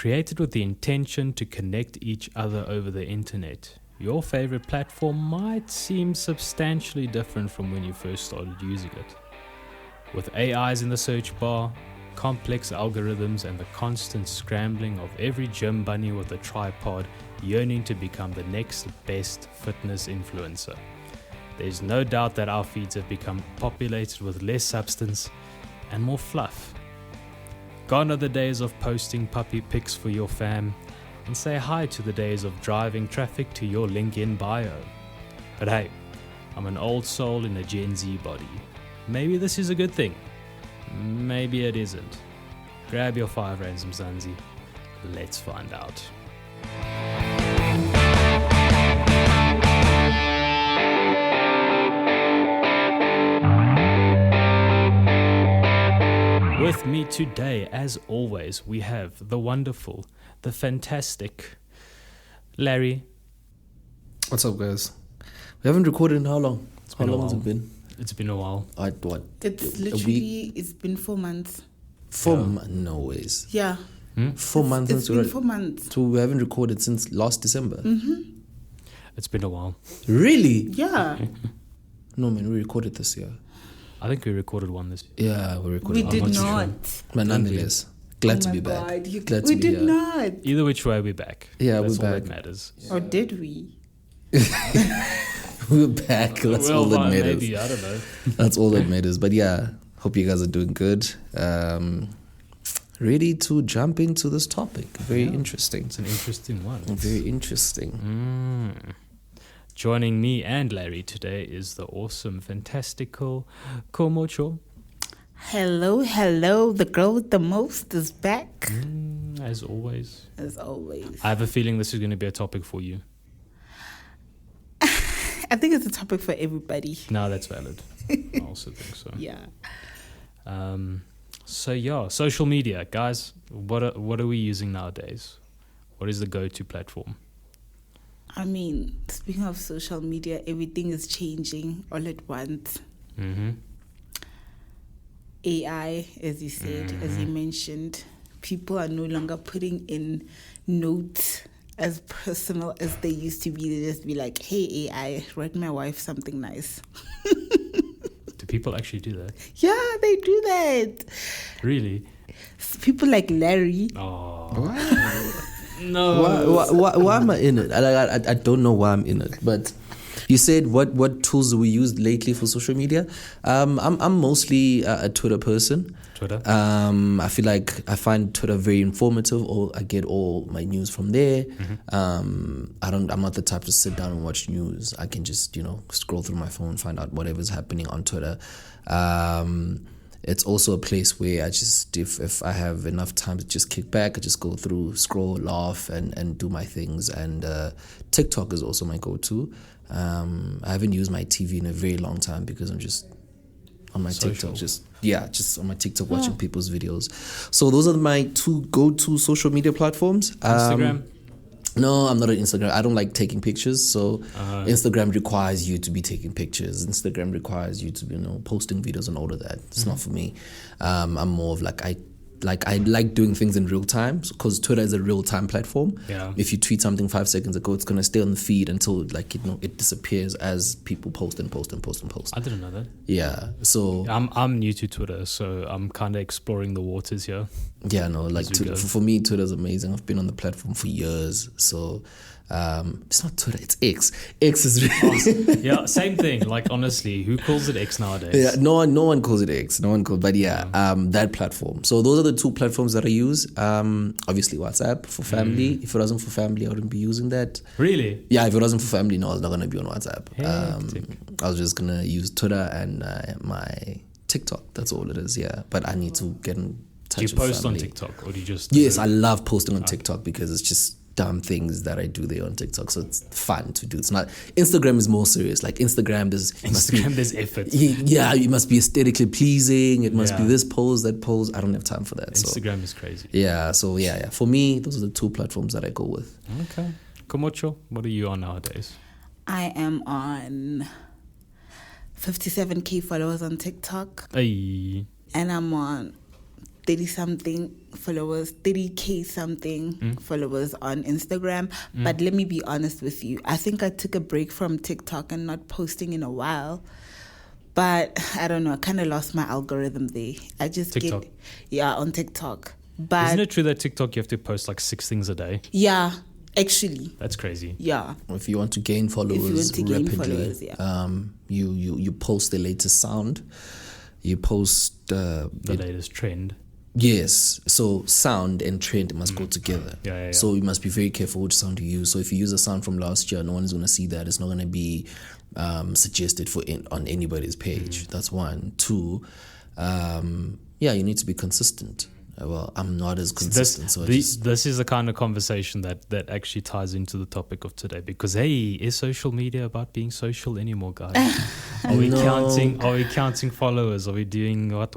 Created with the intention to connect each other over the internet, your favorite platform might seem substantially different from when you first started using it. With AIs in the search bar, complex algorithms, and the constant scrambling of every gym bunny with a tripod yearning to become the next best fitness influencer, there's no doubt that our feeds have become populated with less substance and more fluff. Gone are the days of posting puppy pics for your fam, and say hi to the days of driving traffic to your LinkedIn bio. But hey, I'm an old soul in a Gen Z body. Maybe this is a good thing. Maybe it isn't. Grab your 5 Rands, Mzansi. Let's find out. With me today, as always, we have the wonderful, the fantastic Larry. What's up, guys? We haven't recorded in how long? How long has it been? It's been a while. What? It's literally, it's been 4 months. 4 months? No ways. Yeah. 4 months. It's been 4 months. So we haven't recorded since last December. Mm-hmm. It's been a while. Really? Yeah. No, man, we recorded this year. I think we recorded one this year. Yeah, we recorded. We did not. But nonetheless, glad to be back. Glad We to be did here. not. Either which way, we're back. Yeah, That's we're all back. that matters. Or did we? We're back. That's all that matters. Maybe, I don't know. That's all that matters. But yeah, hope you guys are doing good. Ready to jump into this topic. Very interesting. It's an interesting one. Very interesting. Joining me and Larry today is the awesome, fantastical Komocho. Hello. The girl with the most is back. As always. As always. I have a feeling this is going to be a topic for you. I think it's a topic for everybody. No, that's valid. I also think so. Yeah. So yeah, social media, guys. What are we using nowadays? What is the go-to platform? I mean, speaking of social media, everything is changing all at once. AI, as you said, as you mentioned, people are no longer putting in notes as personal as they used to be. They just be like, hey, AI, write my wife something nice. Do people actually do that? Yeah, they do that. Really? People like Larry. Oh. No. Why am I in it? I don't know why I'm in it. But you said what tools do we use lately for social media? I'm mostly a Twitter person. Twitter. I feel like I find Twitter very informative. Or I get all my news from there. I'm not the type to sit down and watch news. I can just scroll through my phone, find out whatever's happening on Twitter. It's also a place where I just, if I have enough time to just kick back, I just go through, scroll, laugh, and do my things. And TikTok is also my go-to. I haven't used my TV in a very long time because I'm just on my TikTok, just on my TikTok watching people's videos. So those are my 2 go-to social media platforms. Instagram? No, I'm not on Instagram. I don't like taking pictures. So Instagram requires you to be taking pictures. Instagram requires you to be, posting videos and all of that. It's not for me. I'm more of I like doing things in real time because Twitter is a real time platform. Yeah. If you tweet something 5 seconds ago, it's gonna stay on the feed until it disappears as people post and post and post and post. I didn't know that. Yeah. So I'm new to Twitter, so I'm kind of exploring the waters here. Yeah, no, Twitter, for me, Twitter's amazing. I've been on the platform for years. So it's not Twitter, it's X. X is really... Yeah, same thing. Honestly, who calls it X nowadays? Yeah, no one calls it X. But that platform. So those are the 2 platforms that I use. Obviously, WhatsApp for family. If it wasn't for family, I wouldn't be using that. Really? Yeah, if it wasn't for family, no, I was not going to be on WhatsApp. Hectic. I was just going to use Twitter and my TikTok. That's all it is, yeah. But I need to get in touch with family. Do you post on TikTok or do you just... Yes, I love posting on TikTok because it's just dumb things that I do there on TikTok, so it's fun to do. It's not... Instagram is more serious. Like Instagram, there's effort. Yeah, you must be aesthetically pleasing. It must be this pose, that pose. I don't have time for that. Instagram is crazy. Yeah, so yeah. For me, those are the 2 platforms that I go with. Okay. Komocho, what are you on nowadays? I am on 57K followers on TikTok. Hey. And I'm on 30 something followers, 30K something followers on Instagram. But let me be honest with you. I think I took a break from TikTok and not posting in a while. But I don't know, I kind of lost my algorithm there. I just TikTok. on TikTok. But Isn't it true that TikTok you have to post like 6 things a day? yeah, actually. That's crazy. Yeah. If you want to gain followers rapidly, you post the latest sound. You post The latest trend. yes. So sound and trend must go together. Yeah. So you must be very careful which sound you use. So if you use a sound from last year, no one is going to see that. It's not going to be suggested on anybody's page. That's one. Two, you need to be consistent. Well, I'm not as consistent. This is the kind of conversation that actually ties into the topic of today. Because hey, is social media about being social anymore, guys? Are we counting followers? Are we doing what?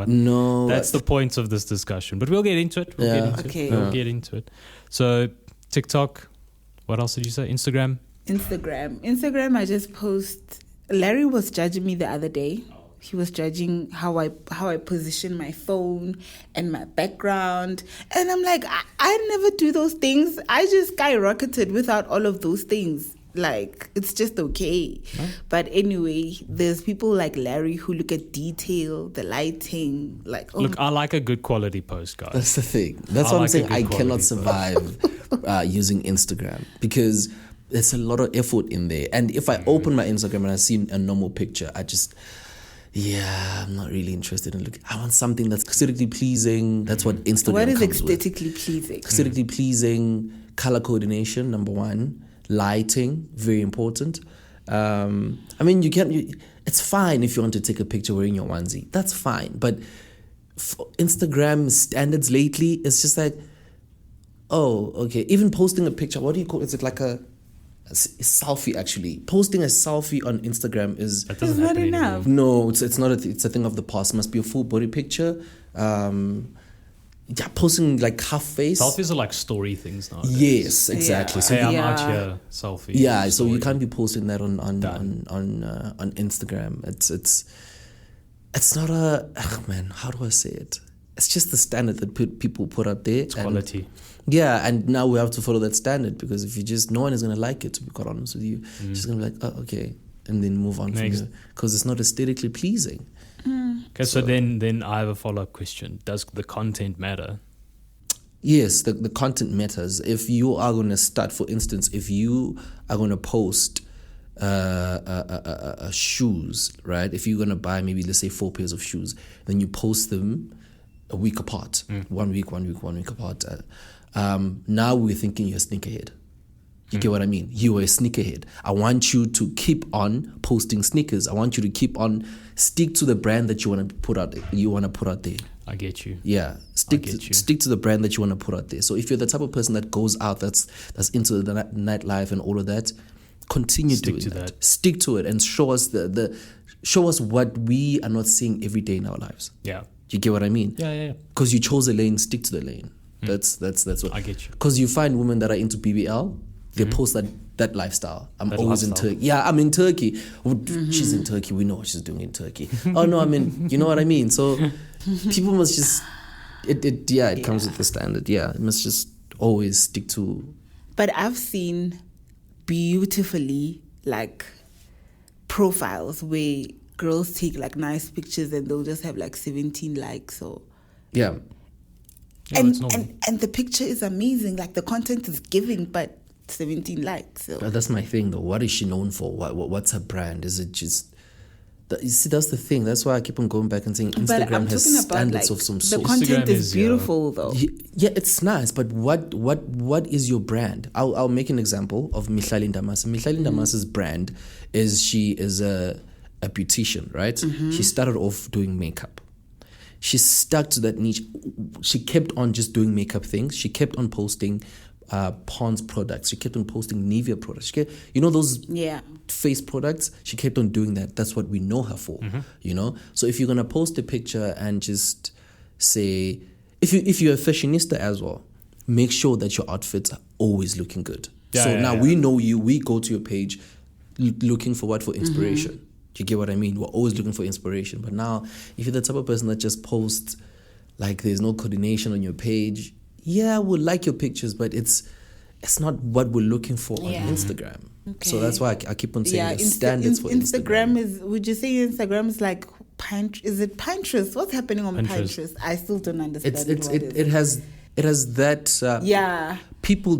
No, that's the point of this discussion. But we'll get into it. We'll get into it. So TikTok. What else did you say? Instagram. I just post. Larry was judging me the other day. He was judging how I position my phone and my background. And I'm like, I never do those things. I just skyrocketed without all of those things. Like, it's just okay. Huh? But anyway, there's people like Larry who look at detail, the lighting. Like, look, I like a good quality post, guys. That's the thing. That's what I'm saying. I cannot survive using Instagram because there's a lot of effort in there. And if I open my Instagram and I see a normal picture, I'm not really interested in looking. I want something that's aesthetically pleasing. That's what Instagram What is comes aesthetically with. pleasing? Aesthetically pleasing, color coordination, number one. Lighting, very important. It's fine if you want to take a picture wearing your onesie. That's fine. But for Instagram standards lately, it's just like, oh, okay. Even posting a picture, what do you call it? Is it like a selfie? Actually, posting a selfie on Instagram is not enough. No, it's not. It's a thing of the past. It must be a full body picture. Posting like half face. Selfies are like story things nowadays. Yes, exactly. Yeah. So I'm out here, selfie. Yeah, so you can't be posting that on Instagram. It's not a how do I say it? It's just the standard that people put out there. It's quality. Yeah, and now we have to follow that standard because if no one is going to like it, to be quite honest with you. Just going to be like, oh, okay, and then move on from there because it's not aesthetically pleasing. Okay, so then I have a follow-up question. Does the content matter? Yes, the content matters. If you are going to start, for instance, if you are going to post shoes, right? If you're going to buy maybe, let's say, 4 pairs of shoes, then you post them a week apart, 1 week apart. Now we're thinking you're a sneakerhead. You get what I mean? You are a sneakerhead. I want you to keep on posting sneakers. I want you to keep on stick to the brand that you want to put out. There. I get you. Yeah, stick to the brand that you want to put out there. So if you're the type of person that goes out, that's into the nightlife and all of that, continue doing that. Stick to it and show us show us what we are not seeing every day in our lives. Yeah, you get what I mean? Yeah. Because you chose a lane, stick to the lane. That's what I get you. Because you find women that are into BBL. They post that lifestyle. I'm always in Turkey. Yeah, I'm in Turkey. She's in Turkey. We know what she's doing in Turkey. Oh no, you know what I mean? So people must just, it comes with the standard. Yeah, it must just always stick to. But I've seen beautifully like profiles where girls take like nice pictures and they'll just have like 17 likes or. Yeah. And the picture is amazing. Like the content is giving, but 17 likes. So. But that's my thing, though. What is she known for? What's her brand? Is it just? You see, that's the thing. That's why I keep on going back and saying Instagram has standards of some sort. The content is beautiful, though. Yeah, it's nice. But what is your brand? I'll make an example of Mihlali Ndamase. Mihlali Ndamase's brand is she is a beautician, right? She started off doing makeup. She stuck to that niche. She kept on just doing makeup things. She kept on posting Pond's products. She kept on posting Nivea products. Those face products? She kept on doing that. That's what we know her for, So if you're going to post a picture and just say, if you're a fashionista as well, make sure that your outfits are always looking good. We know you. We go to your page looking for what? For inspiration. Do you get what I mean? We're always looking for inspiration. But now, if you're the type of person that just posts like there's no coordination on your page. Yeah, we'll like your pictures, but it's not what we're looking for on Instagram. Okay. So that's why I keep on saying the standards for Instagram is. Would you say Instagram is like is it Pinterest? What's happening on Pinterest? I still don't understand. It has that. People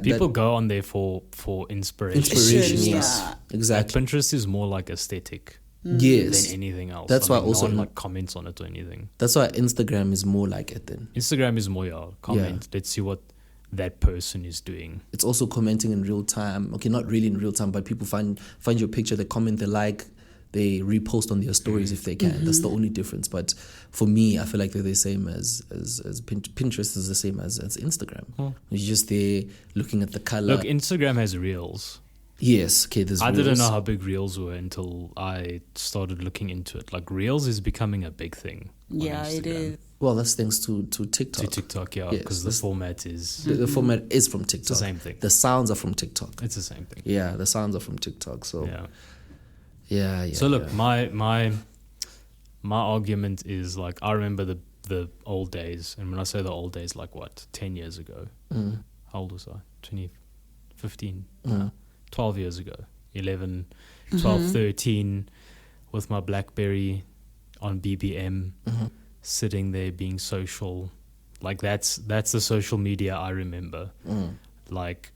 people go on there for inspiration. Yes, exactly. Like Pinterest is more like aesthetic. Yes. Than anything else. That's why also no one, like comments on it or anything. That's why Instagram is more like it then. Instagram is more comment. Let's see what that person is doing. It's also commenting in real time. Okay, not really in real time, but people find your picture, they comment, they like, they repost on their stories if they can. That's the only difference. But for me, I feel like they're the same as Pinterest is the same as Instagram. You're just there looking at the color. Look, Instagram has Reels. Yes, okay, there's I Reels. didn't know how big Reels were until I started looking into it. Like, Reels is becoming a big thing. Yeah, it is. Well, that's thanks to TikTok. To TikTok, yeah, because the format is... The format is from TikTok. It's the same thing. The sounds are from TikTok. It's the same thing. Yeah, the sounds are from TikTok, so... Yeah. So look, my argument is, like, I remember the old days, and when I say the old days, like, what, 10 years ago? How old was I? 15? 12 years ago. 11, 12, 13, with my BlackBerry on BBM, sitting there being social. Like, that's the social media I remember. Like,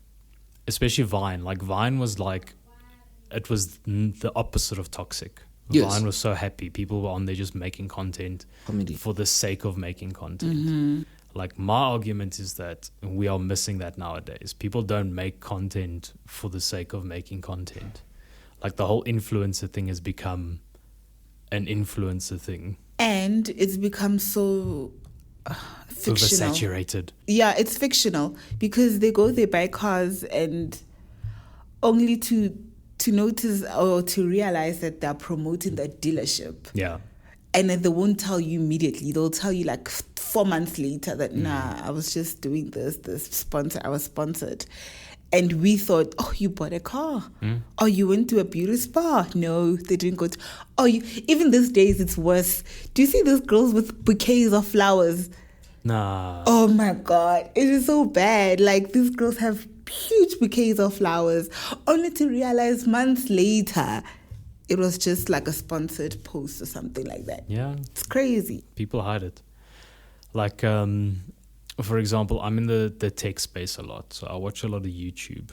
especially Vine. Like, Vine was like, it was the opposite of toxic. Yes. Vine was so happy. People were on there just making content for the sake of making content. Like, my argument is that we are missing that nowadays. People don't make content for the sake of making content. Like, the whole influencer thing has become an influencer thing. And it's become so fictional. Oversaturated. Yeah, it's fictional because they buy cars and only to notice or to realize that they're promoting that dealership. Yeah. And then they won't tell you immediately. They'll tell you like 4 months later that, I was just doing this I was sponsored. And we thought, oh, you bought a car. Oh, you went to a beauty spa. No, they didn't go to... even these days, it's worse. Do you see those girls with bouquets of flowers? Nah. Oh, my God. It is so bad. Like, these girls have huge bouquets of flowers, only to realize months later it was just like a sponsored post or something like that. Yeah. It's crazy. People hide it. Like, for example, I'm in the tech space a lot, so I watch a lot of YouTube.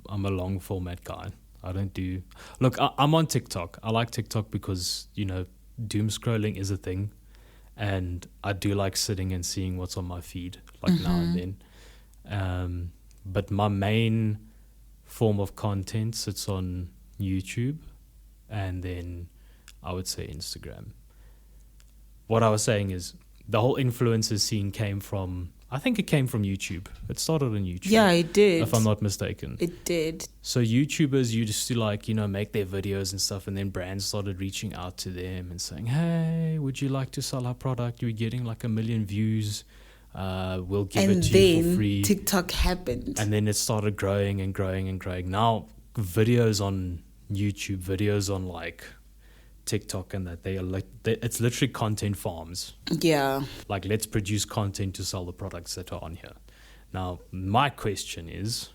I'm a long format guy. I don't do... Look, I'm on TikTok. I like TikTok because, doom scrolling is a thing, and I do like sitting and seeing what's on my feed, like now and then. But my main form of content sits on YouTube, and then I would say Instagram. What I was saying is the whole influencer scene came from YouTube. It started on YouTube. Yeah, it did. If I'm not mistaken. It did. So YouTubers used to make their videos and stuff, and then brands started reaching out to them and saying, hey, would you like to sell our product? You're getting like 1 million views. We'll give it to you for free. TikTok happened. And then it started growing and growing and growing. Now videos on YouTube, videos on like TikTok, and that it's literally content farms. Yeah. Like, let's produce content to sell the products that are on here. Now, my question is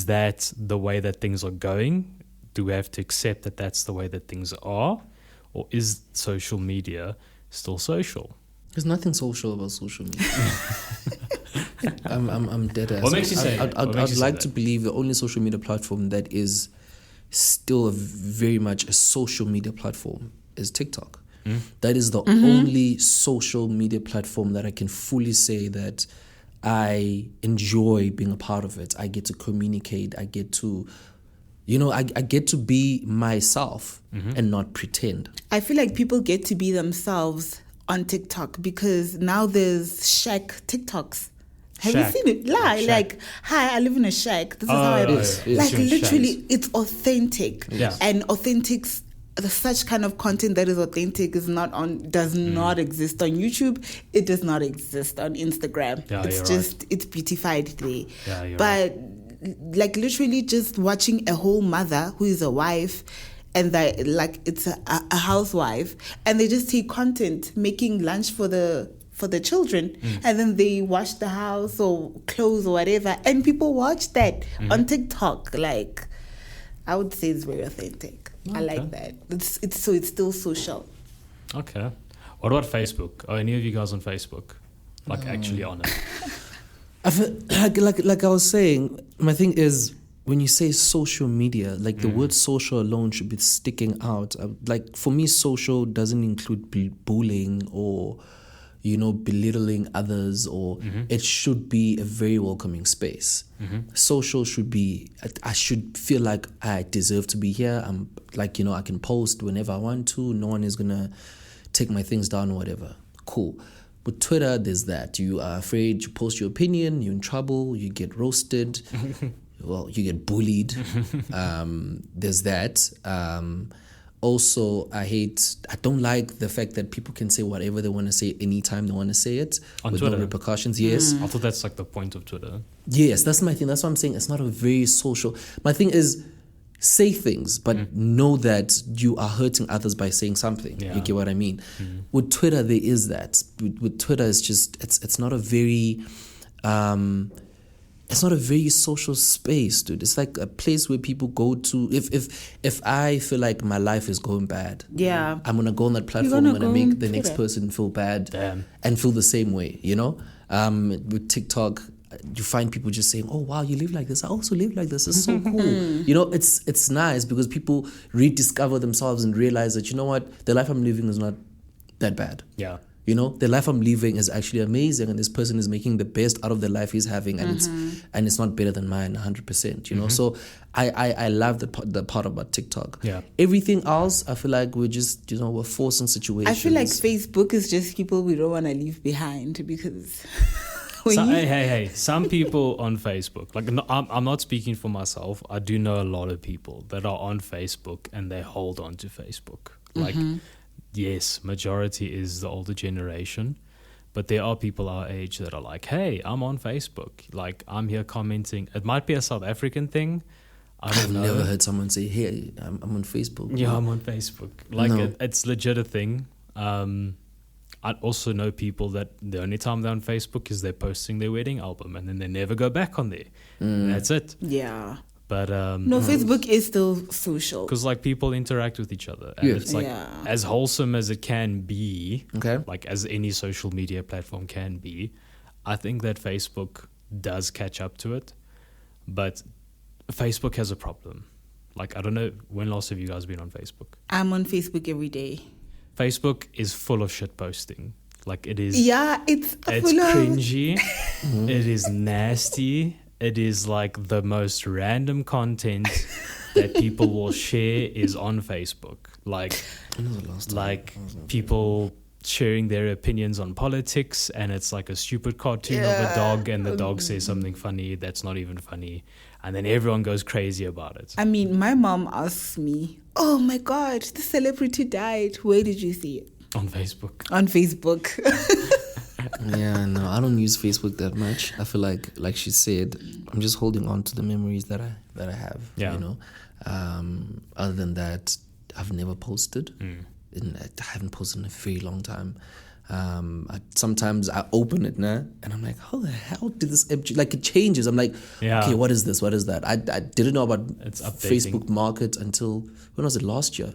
that the way that things are going? Do we have to accept that that's the way that things are? Or is social media still social? There's nothing social about social media. I'm dead ass. What makes you say I'd like to believe the only social media platform that is still very much a social media platform is TikTok. That is the only social media platform that I can fully say that I enjoy being a part of it. I get to communicate. I get to, I get to be myself and not pretend. I feel like people get to be themselves on TikTok because now there's shack TikToks. Have you seen it? Like, hi, I live in a shack. This is how I live. Like, literally, it's authentic. Yeah. And authentic, such kind of content that is authentic does not exist on YouTube. It does not exist on Instagram. Yeah, it's just, it's beautified there. Yeah, but, like, literally just watching a whole mother who is a wife and that like it's a housewife, and they just take content making lunch for the children, and then they wash the house or clothes or whatever, and people watch that on TikTok. Like, I would say it's very authentic. I like that. It's still social. Okay. What about Facebook? Are any of you guys on Facebook? Like actually on it? I feel like I was saying, my thing is, when you say social media, like the word social alone should be sticking out. Like for me, social doesn't include bullying or, belittling others, or it should be a very welcoming space. Social should be, I should feel like I deserve to be here. I'm like, I can post whenever I want to. No one is going to take my things down or whatever. Cool. With Twitter, there's that. You are afraid to post your opinion, you're in trouble, you get roasted, well, you get bullied. There's that. Also, I don't like the fact that people can say whatever they want to say anytime they want to say it on with Twitter. No repercussions. Yes. I thought that's like the point of Twitter. Yes, that's my thing. That's what I'm saying. It's not a very social. My thing is, say things, but know that you are hurting others by saying something. Yeah. You get what I mean? With Twitter, there is that. With Twitter, it's just it's not a very it's not a very social space, dude. It's like a place where people go to. If I feel like my life is going bad, Yeah. I'm gonna go on that platform. I'm gonna go make on the next Twitter. person feel bad Damn. and feel the same way. With TikTok, you find people just saying, "Oh wow, you live like this. I also live like this. It's so cool." It's nice because people rediscover themselves and realize that the life I'm living is not that bad. Yeah. The life I'm living is actually amazing, and this person is making the best out of the life he's having, and it's not better than mine 100%. So I love the part about TikTok. Yeah. Everything else, I feel like we're just we're forcing situations. I feel like Facebook is just people we don't want to leave behind because. Hey, some people on Facebook, like no, I'm not speaking for myself. I do know a lot of people that are on Facebook and they hold on to Facebook. Like, yes, majority is the older generation, but there are people our age that are like, hey, I'm on Facebook. Like, I'm here commenting. It might be a South African thing. I've never heard someone say, hey, I'm on Facebook. Yeah, I'm on Facebook. Like, No. it's legit a thing. I also know people that the only time they're on Facebook is they're posting their wedding album and then they never go back on there. That's it. Yeah. But No, Facebook is still social. because like people interact with each other, and Yes. it's like as wholesome as it can be, Okay. like as any social media platform can be. I think that Facebook does catch up to it, but Facebook has a problem. Like, I don't know, when last have you guys been on Facebook? I'm on Facebook every day. Facebook is full of shit posting. Like, it is. Yeah, it's full of Cringy. It is nasty. It is like the most random content that people will share is on Facebook. Like people sharing their opinions on politics, and it's like a stupid cartoon of a dog, and the dog says something funny that's not even funny, and then everyone goes crazy about it. I mean, my mom asks me, "Oh my God, the celebrity died. Where did you see it?" On Facebook. On Facebook. Yeah, no, I don't use Facebook that much. I feel like she said, I'm just holding on to the memories that I have. Yeah. Other than that, I've never posted. I haven't posted in a very long time. Sometimes I open it now and I'm like, how the hell did this empty? Like, it changes. I'm like, okay, what is this? What is that? I didn't know about It's updating. Facebook Market until, when was it, last year?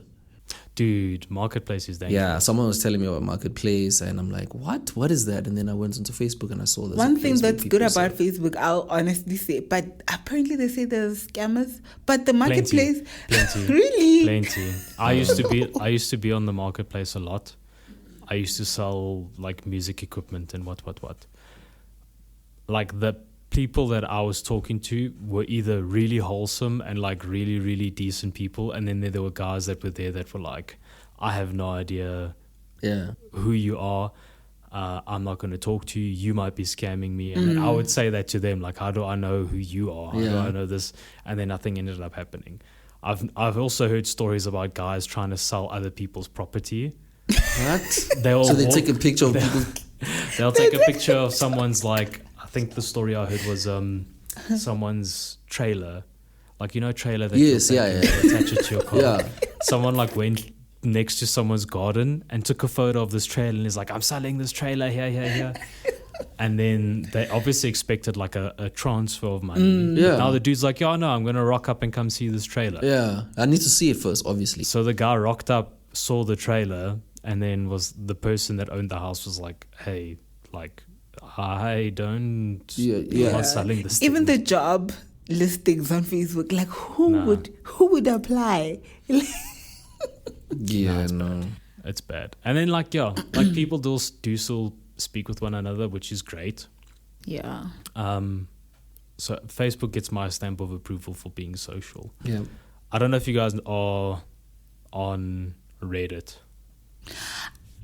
Dude, Marketplace is dangerous. Yeah, someone was telling me about Marketplace, and I'm like, what? What is that? And then I went onto Facebook and I saw this. One thing that's good about Facebook, I'll honestly say, but apparently they say there's scammers. But the marketplace, Plenty. really, Plenty. I used to be on the Marketplace a lot. I used to sell like music equipment and what. Like, the people that I was talking to were either really wholesome and like really, really decent people, and then there were guys that were there that were like, I have no idea who you are. I'm not going to talk to you. You might be scamming me. And then I would say that to them, like, how do I know who you are? How do I know this? And then nothing ended up happening. I've also heard stories about guys trying to sell other people's property. What? So they take a picture of people. They'll take a picture of someone's, like, I think the story I heard was someone's trailer. Like, trailer that Yes, you attach it to your car. Yeah. someone like went next to someone's garden and took a photo of this trailer and is like, I'm selling this trailer here. And then they obviously expected like a transfer of money. Yeah. Now the dude's like, yeah, no, I'm going to rock up and come see this trailer. Yeah, I need to see it first, obviously. So the guy rocked up, saw the trailer, and then was the person that owned the house was like, hey, like, I don't, I'm not selling this Even thing. the job listings on Facebook, like who would apply? Yeah, no. It's bad. And then like people do still speak with one another, which is great. Yeah. So Facebook gets my stamp of approval for being social. Yeah. I don't know if you guys are on Reddit.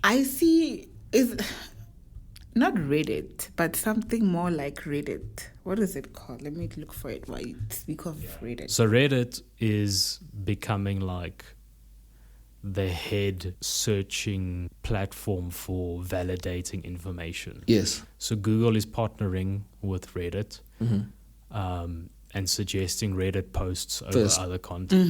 I see is not Reddit, but something more like Reddit. What is it called? Let me look for it while you speak of Reddit. So Reddit is becoming like the head searching platform for validating information. Yes. So Google is partnering with Reddit and suggesting Reddit posts over First. other content.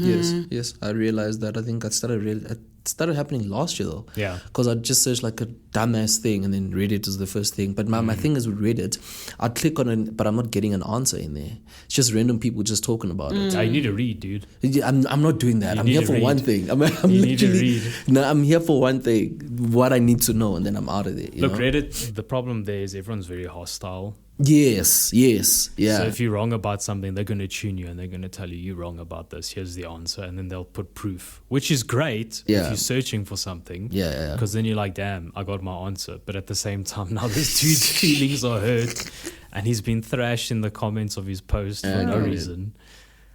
Yes. I realized that. I think it started happening last year though. Yeah. Because I just searched like a dumbass thing and then Reddit is the first thing. But my thing is with Reddit, I click on it, but I'm not getting an answer in there. It's just random people just talking about it. You need to read, dude. I'm not doing that. You I'm need here to for read. one thing. I'm You need to literally, read. No, I'm here for one thing. What I need to know, and then I'm out of there. You Look, know? Reddit, the problem there is everyone's very hostile. Yes. Yeah. So if you're wrong about something, they're going to tune you and they're going to tell you you're wrong about this. Here's the answer. And then they'll put proof, which is great if Yeah. you're searching for something. Yeah. Because then you're like, damn, I got my answer. But at the same time, now this dude's feelings are hurt and he's been thrashed in the comments of his post for no reason.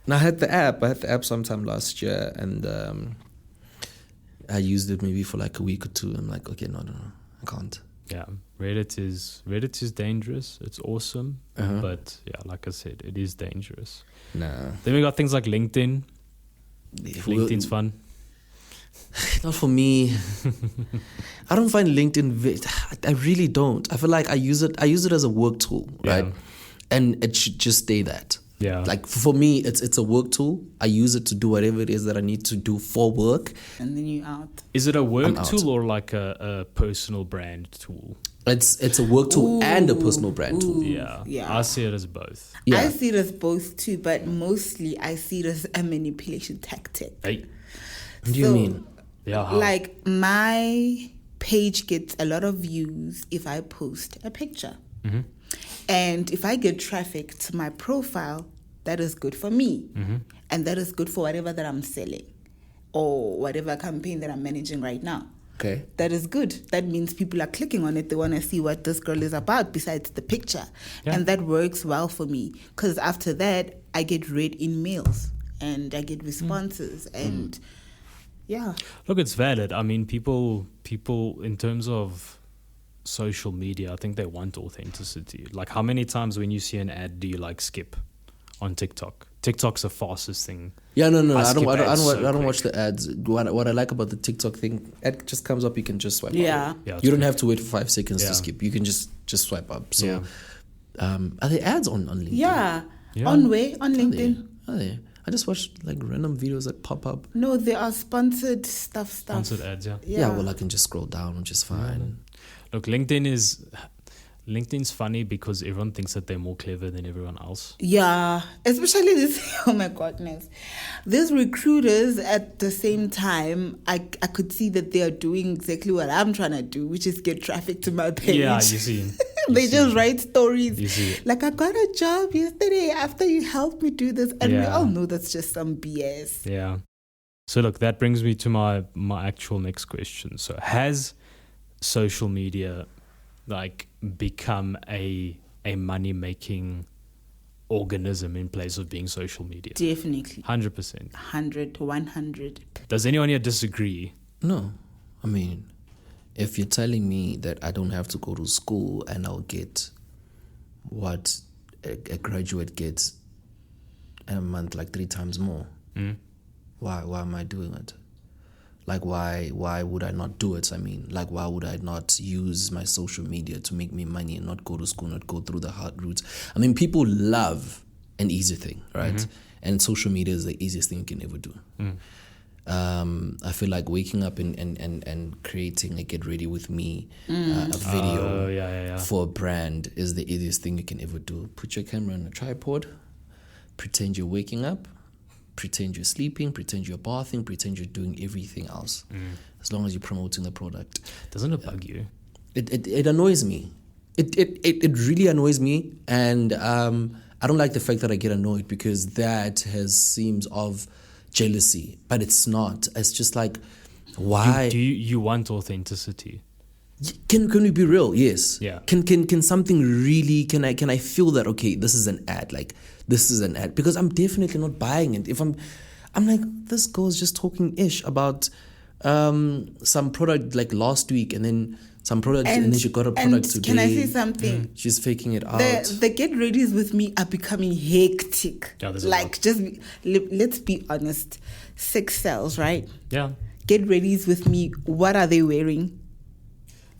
And I had the app sometime last year, and I used it maybe for like a week or two. I'm like, okay, no, I can't. Yeah, Reddit is dangerous. It's awesome. But yeah, like I said, it is dangerous. Nah. Then we got things like LinkedIn. LinkedIn's fun. Not for me. I don't find LinkedIn. I really don't. I feel like I use it as a work tool, right? Yeah. And it should just stay that. Yeah. Like for me, it's a work tool. I use it to do whatever it is that I need to do for work. And then you out. Is it a work I'm out. tool or like a personal brand tool? It's a work tool and a personal brand tool. Yeah. Yeah. I see it as both. Yeah. I see it as both too, but mostly I see it as a manipulation tactic. Hey. What do you mean? Yeah. How? Like my page gets a lot of views if I post a picture. And if I get traffic to my profile, that is good for me. And that is good for whatever that I'm selling or whatever campaign that I'm managing right now. Okay. That is good. That means people are clicking on it. They want to see what this girl is about besides the picture. Yeah. And that works well for me because after that, I get read in mails and I get responses and yeah. Look, it's valid. I mean, people in terms of social media, I think they want authenticity. Like, how many times when you see an ad do you like skip on TikTok? TikTok's the fastest thing. Yeah, no. I skip don't ads so watch quick. the ads. What I like about the TikTok thing, ad just comes up. You can just swipe Yeah. up. Yeah, it's You don't great. have to wait for 5 seconds Yeah. to skip. You can just swipe up. So, Yeah. are there ads on LinkedIn? Yeah. Yeah. On LinkedIn. Are there? I just watched like random videos that pop up. No, there are sponsored stuff. Sponsored ads, yeah. Yeah, well, I can just scroll down, which is fine. Look, LinkedIn's funny because everyone thinks that they're more clever than everyone else. Yeah, especially this. Oh my goodness, these recruiters at the same time, I could see that they are doing exactly what I'm trying to do, which is get traffic to my page. Yeah, you see. They just write stories. You see it. Like, I got a job yesterday after you helped me do this, and we Yeah. all know that's just some BS. Yeah. So look, that brings me to my actual next question. So has social media like become a money making organism in place of being social media? Definitely, 100%. 100. Does anyone here disagree? No, I mean, if you're telling me that I don't have to go to school and I'll get what a graduate gets in a month, like 3 times more, why am I doing it? Like, why would I not do it? I mean, like, why would I not use my social media to make me money and not go to school, not go through the hard routes? I mean, people love an easy thing, right? And social media is the easiest thing you can ever do. I feel like waking up and creating a get ready with me a video for a brand is the easiest thing you can ever do. Put your camera on a tripod, pretend you're waking up, pretend you're sleeping, pretend you're bathing, pretend you're doing everything else. As long as you're promoting the product. Doesn't it bug you? It annoys me. It really annoys me, and I don't like the fact that I get annoyed, because that seems of jealousy, but it's not. It's just like, why? You want authenticity? Can we be real? Yes. Yeah. Can something really? Can I feel that? Okay, this is an ad. Like, this is an ad, because I'm definitely not buying it. If I'm like, this girl's just talking ish about some product like last week, and then some product, and then she got a product today. Can I say something? She's faking it out. The get readies with me are becoming hectic. Yeah, like, let's be honest. Sex sells, right? Yeah. Get readies with me. What are they wearing?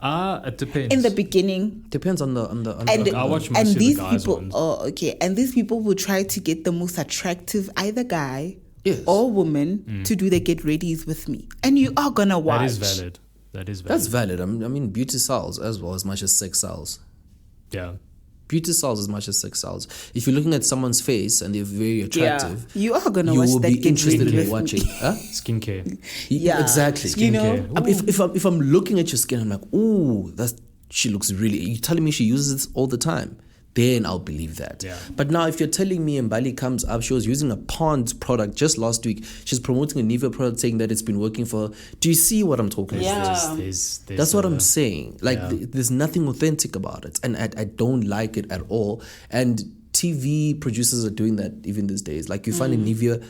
It depends. In the beginning, depends on the. I watch most and of these the guys' people. ones. Oh, okay. And these people will try to get the most attractive either guy Yes. or woman to do the get readies with me, and you are gonna watch. That is valid. That's valid. I mean, beauty sells as well, as much as sex sells. Yeah. Beauty sells as much as sex sells. If you're looking at someone's face and they're very attractive, you are gonna you watch will that be get interested ready in with watching. me. Huh? Skincare. Yeah, exactly. You know, if I'm looking at your skin, I'm like, ooh, she looks really. You're telling me she uses it all the time, then I'll believe that. Yeah. But now, if you're telling me Mbali comes up, she was using a Pond product just last week. She's promoting a Nivea product, saying that it's been working for her. Do you see what I'm talking about? Yeah. There's That's what I'm saying. Like, there's nothing authentic about it, and I don't like it at all. And TV producers are doing that even these days. Like, you find a Nivea,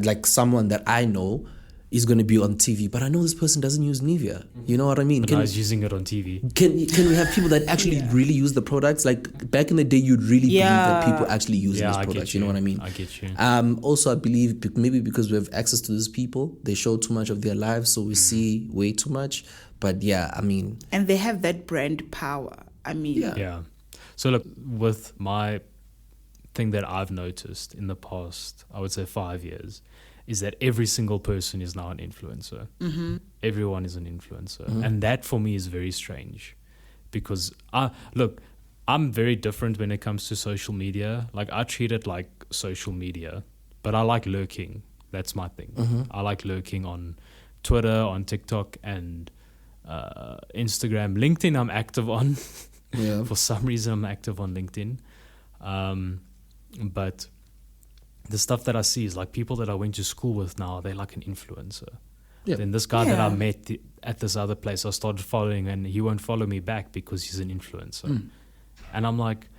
like someone that I know is going to be on TV, but I know this person doesn't use Nivea. You know what I mean? But I was using it on TV. Can we have people that actually really use the products? Like, back in the day, you'd really believe that people actually use these products. You know what I mean? I get you. Also, I believe maybe because we have access to these people, they show too much of their lives, so we see way too much. But yeah, I mean, and they have that brand power. I mean, Yeah. So look, with my thing that I've noticed in the past, I would say 5 years, is that every single person is now an influencer. Everyone is an influencer. And that for me is very strange, because I'm very different when it comes to social media. Like, I treat it like social media, but I like lurking. That's my thing. I like lurking on Twitter, on TikTok, and Instagram. LinkedIn I'm active on. Yeah. For some reason I'm active on LinkedIn. But the stuff that I see is like people that I went to school with now, they're like an influencer. Yeah. Then this guy that I met at this other place, I started following, and he won't follow me back because he's an influencer. And I'm like,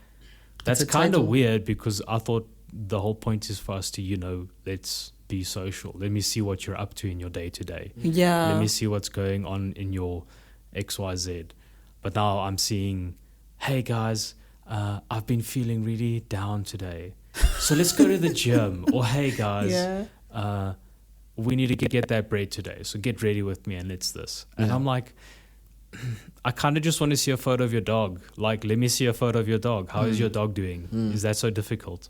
that's kind of weird, because I thought the whole point is for us to, let's be social. Let me see what you're up to in your day to day. Yeah. Let me see what's going on in your XYZ. But now I'm seeing, hey guys, I've been feeling really down today, so let's go to the gym. Or hey guys, we need to get that bread today, so get ready with me and let's this. And I'm like, I kind of just want to see a photo of your dog. Like, let me see a photo of your dog. How is your dog doing? Is that so difficult?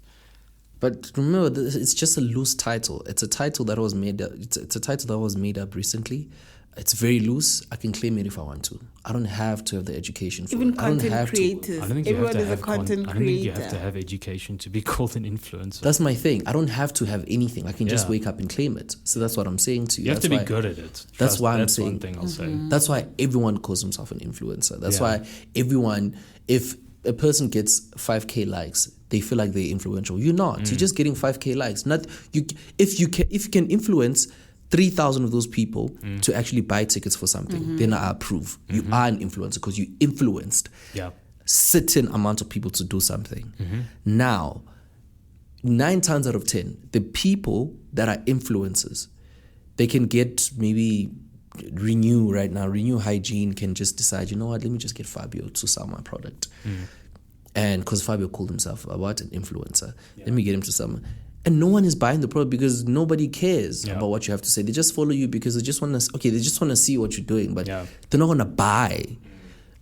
But remember, it's just a loose title. It's a title that was made up. It's a title that was made up recently. It's very loose. I can claim it if I want to. I don't have to have the education for even it. I don't content have creators. I don't think Everyone you have is to a content I don't think you creator. have to have education to be called an influencer. That's my thing. I don't have to have anything. I can just wake up and claim it. So that's what I'm saying to you. You have to be good at it. That's why I'm that's saying. one thing I'll say. That's why everyone calls himself an influencer. That's why everyone, if a person gets 5K likes, they feel like they're influential. You're not. You're just getting 5K likes. Not you. If you can influence 3,000 of those people to actually buy tickets for something, then I approve. You are an influencer because you influenced certain amount of people to do something. Now, 9 times out of 10, the people that are influencers, they can get maybe Renew right now. Renew Hygiene can just decide, you know what, let me just get Fabio to sell my product. And because Fabio called himself an influencer, let me get him to sell. And no one is buying the product because nobody cares about what you have to say. They just follow you because they just want to see what you're doing, but they're not going to buy.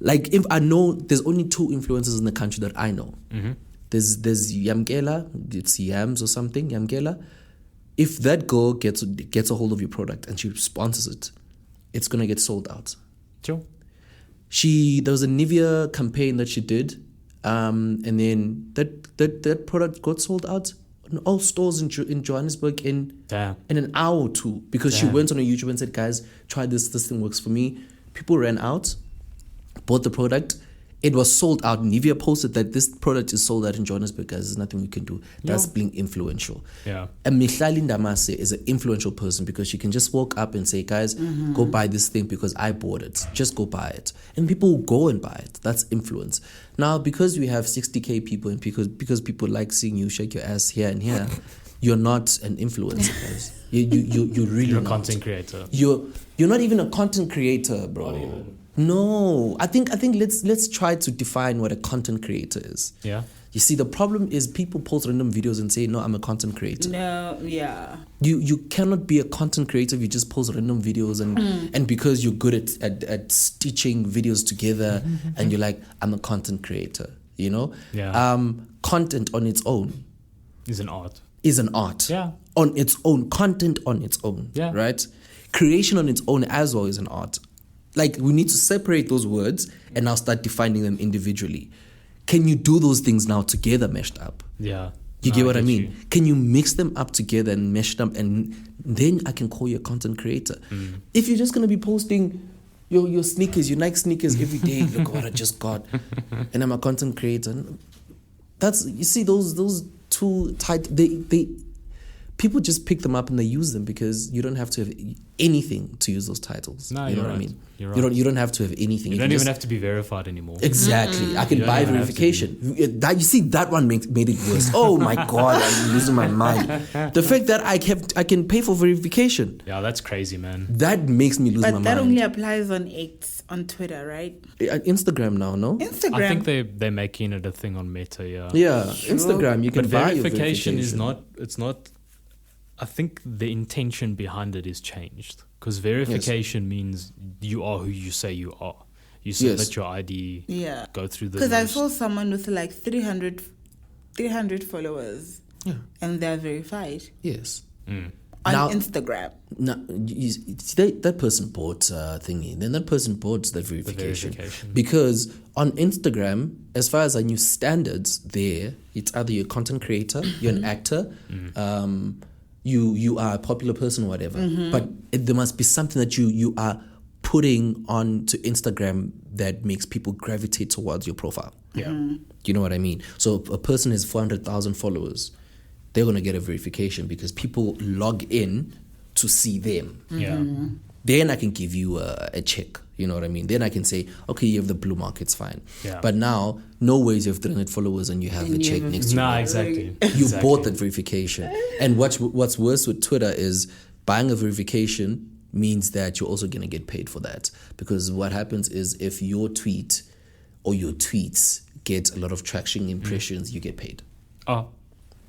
Like, if I know there's only 2 influencers in the country that I know. There's Yamkela, it's Yams or something, Yamkela. if that girl gets a hold of your product and she sponsors it, it's gonna get sold out. Sure. There was a Nivea campaign that she did, and then that product got sold out in all stores in Johannesburg in an hour or two, because she went on her YouTube and said, guys, try this thing works for me. People ran out, bought the product. It was sold out. Nivea posted that this product is sold out in Johannesburg, guys. There's nothing we can do. That's being influential. Yeah. And Mihlali Ndamase is an influential person, because she can just walk up and say, guys, go buy this thing because I bought it. Just go buy it. And people will go and buy it. That's influence. Now, because we have 60K people and because people like seeing you shake your ass here and here, you're not an influencer, guys. You're really You're a not. content creator. You're not even a content creator, bro. No, I think let's try to define what a content creator is. Yeah. You see, the problem is people post random videos and say, no, I'm a content creator. No, yeah. You cannot be a content creator if you just post random videos and because you're good at stitching videos together and you're like, I'm a content creator, you know? Yeah. Content on its own Is an art. is an art. Yeah. On its own. Content on its own. Yeah. Right? Creation on its own as well is an art. Like, we need to separate those words and now start defining them individually. Can you do those things now together meshed up? Yeah. You get what I get mean? you. Can you mix them up together and mesh them, and then I can call you a content creator. If you're just going to be posting your sneakers, your Nike sneakers every day, look what I just got, and I'm a content creator. That's, you see, those two tight, they people just pick them up and they use them because you don't have to have anything to use those titles. No, you know you're what I right. mean? You're You don't have to have anything. You If don't just- even have to be verified anymore. Exactly. I can You don't buy even have to verification. That, you see, that one made it worse. Oh my God, I'm losing my mind. The fact that I can pay for verification, Yeah, that's crazy, man. that makes me lose my But that mind. only applies on X, on Twitter, right? Instagram now, no? Instagram. I think they're making it a thing on Meta, yeah. Yeah, Instagram, you can But buy your verification is verification. it's not, I think the intention behind it is changed. Because verification means you are who you say you are. You submit your ID, Yeah. go through the Because I most- saw someone with like 300 followers Yeah. and they're verified Yes. Mm. on Now- Instagram. Now, that person bought thingy. Then that person bought the verification. verification. Because on Instagram, as far as I knew standards there, it's either you're a content creator, you're an actor, you are a popular person, whatever. But there must be something that you are putting onto Instagram that makes people gravitate towards your profile. Yeah. You know what I mean? So a person has 400,000 followers, they're going to get a verification because people log in to see them. Yeah. Then I can give you a check. You know what I mean? Then I can say, okay, you have the blue mark, it's fine. Yeah. But now, no ways you have 300 followers and you have the And you check have a- next to Nah, you. exactly. You Exactly. bought that verification. And what's worse with Twitter is buying a verification means that you're also going to get paid for that. Because what happens is if your tweet or your tweets get a lot of traction, impressions, you get paid. Oh.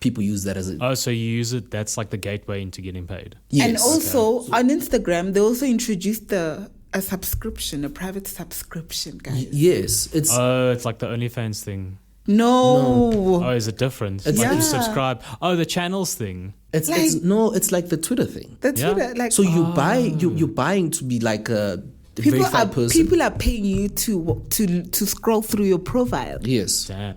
People use that as a... Oh, so you use it, that's like the gateway into getting paid. yes. And also on Instagram, they also introduced a subscription, a private subscription, guys. Yes. It's... Oh, it's like the OnlyFans thing. No. Oh, is it different? It's- Like you Yeah. subscribe. Oh, the channels thing. It's like the Twitter thing. That's Yeah. what like So you buy you're buying to be like a verified person. people are paying you to scroll through your profile. Yes. Damn.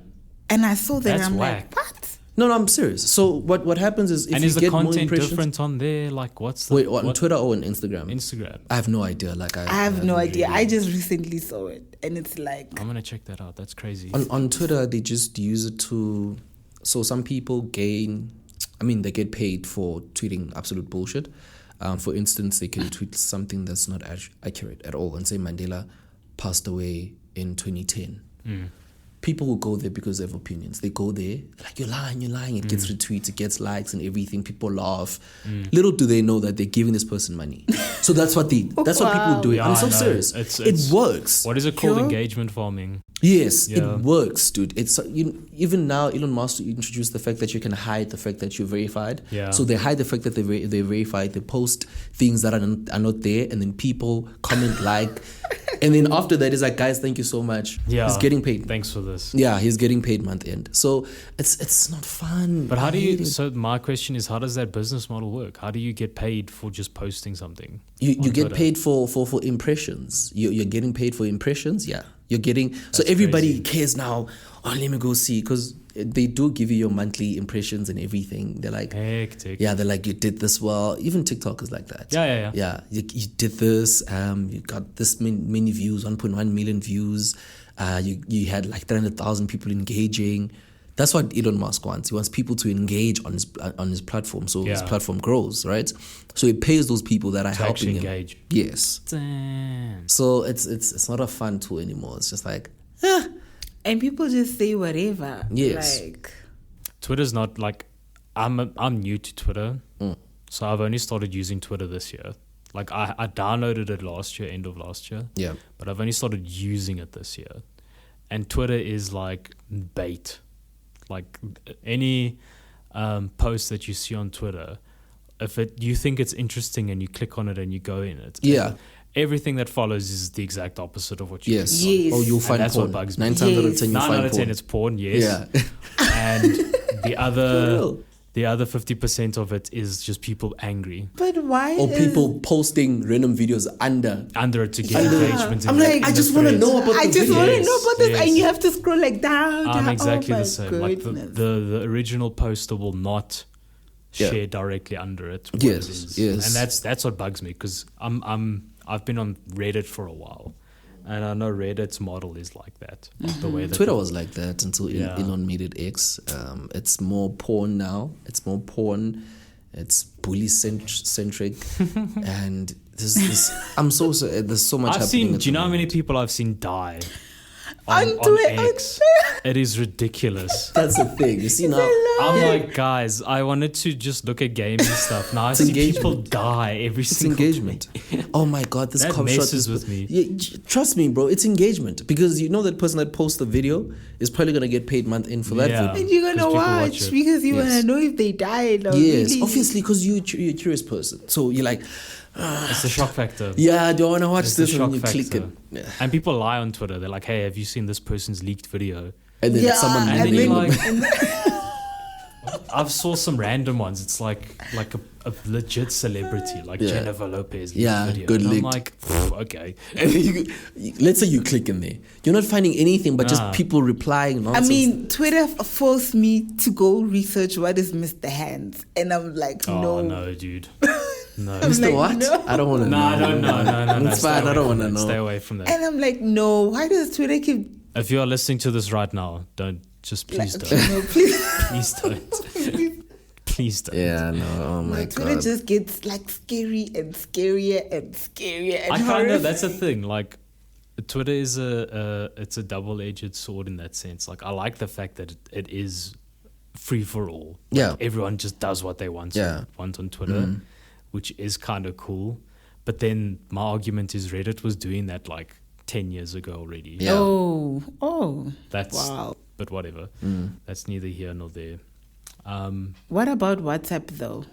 And I saw that and That's I'm whack. like, what? No, I'm serious. So what happens is if And you is the get more content impressions, different on there? Like what's the... wait, on what- Twitter or on Instagram? Instagram. I have no idea. Like I have no haven't idea. really- I just recently saw it and it's like I'm going to check that out. That's crazy. on Twitter they just use it to. So some people they get paid for tweeting absolute bullshit. For instance, they can tweet something that's not accurate at all and say Mandela passed away in 2010. People will go there because they have opinions. They go there like, you're lying. It gets retweets, it gets likes and everything. People laugh. Little do they know that they're giving this person money. So that's what people do. Yeah, I'm so I know. serious. It's- it works. What is it called? Sure. Engagement farming. Yes, Yeah. it works, dude. It's even now Elon Musk introduced the fact that you can hide the fact that you're verified. Yeah. So they hide the fact that they're verified. They post things that are not there, and then people comment like, and then after that, it's like, guys, thank you so much. Yeah. He's getting paid. Thanks for this. Yeah, he's getting paid month end. So it's not fun. But how I do hate you? it. So my question is, how does that business model work? How do you get paid for just posting something? You on get Twitter? paid for impressions. You're getting paid for impressions. Yeah, you're getting. So everybody cares now. Oh, let me go see, because they do give you your monthly impressions and everything. They're like, Hectic. yeah, they're like, you did this well. Even TikTok is like that. Yeah. Yeah, you did this. You got this many views, 1.1 million views. You had like 300,000 people engaging. That's what Elon Musk wants. He wants people to engage on his platform, so his Yeah. platform grows, right? So he pays those people that are To helping actually him. engage. Yes. Damn. So it's not a fun tool anymore. It's just like, And people just say whatever. Yes. Like, Twitter's not like, I'm new to Twitter, so I've only started using Twitter this year. Like I downloaded it last year, end of last year, yeah, but I've only started using it this year. And Twitter is like bait. Like any post that you see on Twitter, if you think it's interesting and you click on it and you go in it, yeah, everything that follows is the exact opposite of what you yes. click on. Yes. Oh, you'll And find that's porn. what bugs me. 9 times out of Yes. 10, you 9 find out of 10 porn. it's porn, yes. Yeah. And the real. other 50% of it is just people angry but why? Or is- people posting random videos under it to get Yeah. engagement. I'm in like, the- I in the just want to threads. know about I the just video. want to Yes, know about this, yes. and you have to scroll like down. I'm down. exactly Oh, my the same. Like goodness. the original poster will not Yeah. share directly under it. What Yes, it is. yes. And that's what bugs me, because I've been on Reddit for a while, and I know Reddit's model is like that. Like the way that Twitter was like that until Yeah. Elon made it X. It's more porn now. It's more porn. It's bully centric, and there's I'm so there's so much I've happening. seen. at Do you the know how many moment. people I've seen die On on Twitter. X? It is ridiculous. That's the thing. You see now. I'm like, guys, I wanted to just look at gaming stuff. Now I see engagement. people die every It's single engagement. Oh my god, this That cop shot messes this with me. Yeah, trust me, bro. It's engagement, because you know that person that posts the video is probably gonna get paid month in for that Yeah. video. And you're 'Cause gonna people watch watch it. because you Yes. wanna know if they died or Yes, really. obviously, because you're a curious person. So you're like, It's the shock factor. yeah, do I want to watch It's the this? And shock then you click factor. it. Yeah. And people lie on Twitter. They're like, hey, have you seen this person's leaked video? And then Yeah, someone And and then you're then- like, I've saw some random ones. It's like a legit celebrity, like Yeah. Jennifer Lopez. Yeah, video. good And I'm leaked. like, pff, okay. And then let's say you click in there. You're not finding anything but Nah. just people replying I nonsense. mean, Twitter forced me to go research what is Mr. Hands, and I'm like, Oh no. no, dude. No. I'm Mr. like, what? no. I don't want to No, know. I don't know. No. It's Stay fine. I away don't from want to that. know. Stay away from that. And I'm like, no. Why does Twitter keep If you are listening to this right now, please like, don't. no, please, Please don't. Please don't. Yeah, no. Oh my like, Twitter god. just gets like scary and scarier and scarier and I kind horrific. of, that's the thing. Like, Twitter is it's a double-edged sword in that sense. Like, I like the fact that it is free for all. Like, Yeah. everyone just does what they want. Yeah. Want on Twitter, which is kind of cool. But then my argument is Reddit was doing that like 10 years ago already. Yeah. Oh, That's wow. but whatever. That's neither here nor there. What about WhatsApp though?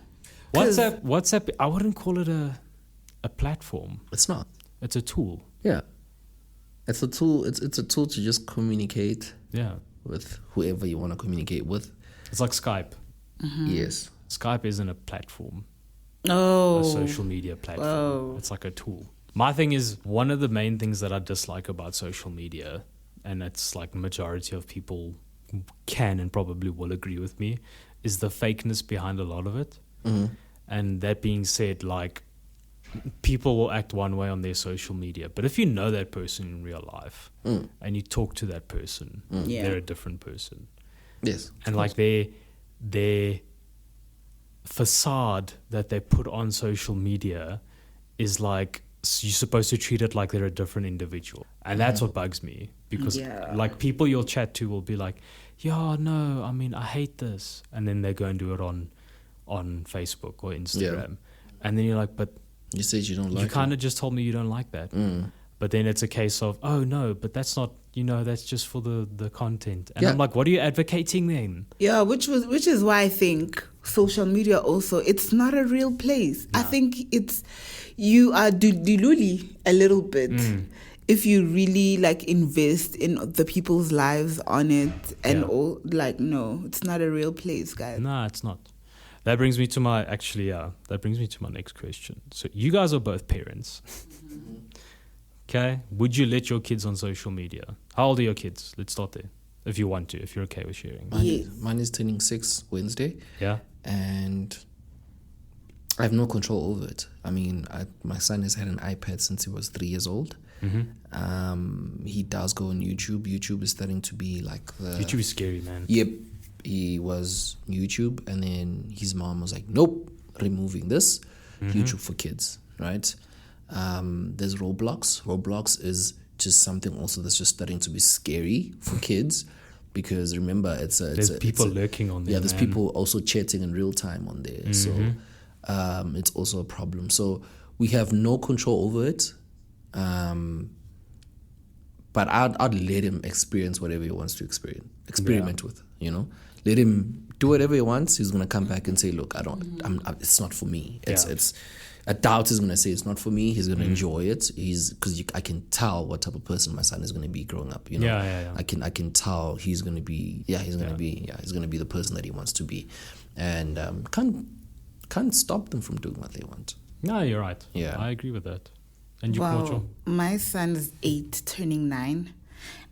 'Cause- WhatsApp. I wouldn't call it a platform. It's not. It's a tool. Yeah. It's a tool. It's a tool to just communicate Yeah. with whoever you want to communicate with. It's like Skype. Yes. Skype isn't a platform. Oh, A social media platform. Whoa. It's like a tool. My thing is, one of the main things that I dislike about social media, and it's like majority of people can and probably will agree with me, is the fakeness behind a lot of it. And that being said, like, people will act one way on their social media, but if you know that person in real life and you talk to that person, Yeah. they're a different person. Yes. And like their facade that they put on social media is like, you're supposed to treat it like they're a different individual, and that's what bugs me, because Yeah. like people you'll chat to will be like, yeah, no, I mean, I hate this, and then they go and do it on Facebook or Instagram, and then you're like, but You said you don't like you kind of just told me you don't like that. But then it's a case of, oh no, but that's not that's just for the content. And Yeah. I'm like, what are you advocating then? Yeah, which is why I think social media also, it's not a real place. I think you are diluli a little bit if you really like invest in the people's lives on it and all. Like, no, it's not a real place, guys. Nah, it's not. That brings me to my next question. So you guys are both parents. Okay. Would you let your kids on social media? How old are your kids? Let's start there. If you want to, if you're okay with sharing. Mine is turning 6 Wednesday. Yeah. And I have no control over it. I mean, my son has had an iPad since he was 3 years old. He does go on YouTube. YouTube is starting to be like YouTube is scary, man. Yep. He was YouTube, and then his mom was like, nope, removing this. YouTube for kids, right? There's Roblox. Roblox is just something also that's just starting to be scary for kids, because remember, there's people lurking on there. Yeah, there's people also chatting in real time on there. So it's also a problem. So we have no control over it. But I'd let him experience whatever he wants to experiment with, Let him do whatever he wants. He's going to come back and say, look, it's not for me. I doubt he's going to say it's not for me. He's going to enjoy it. Because I can tell what type of person my son is going to be growing up, Yeah. I can tell he's going to be, he's going to be the person that he wants to be. And can't stop them from doing what they want. No, you're right. Yeah. I agree with that. And you, Wow, my son is 8, turning 9,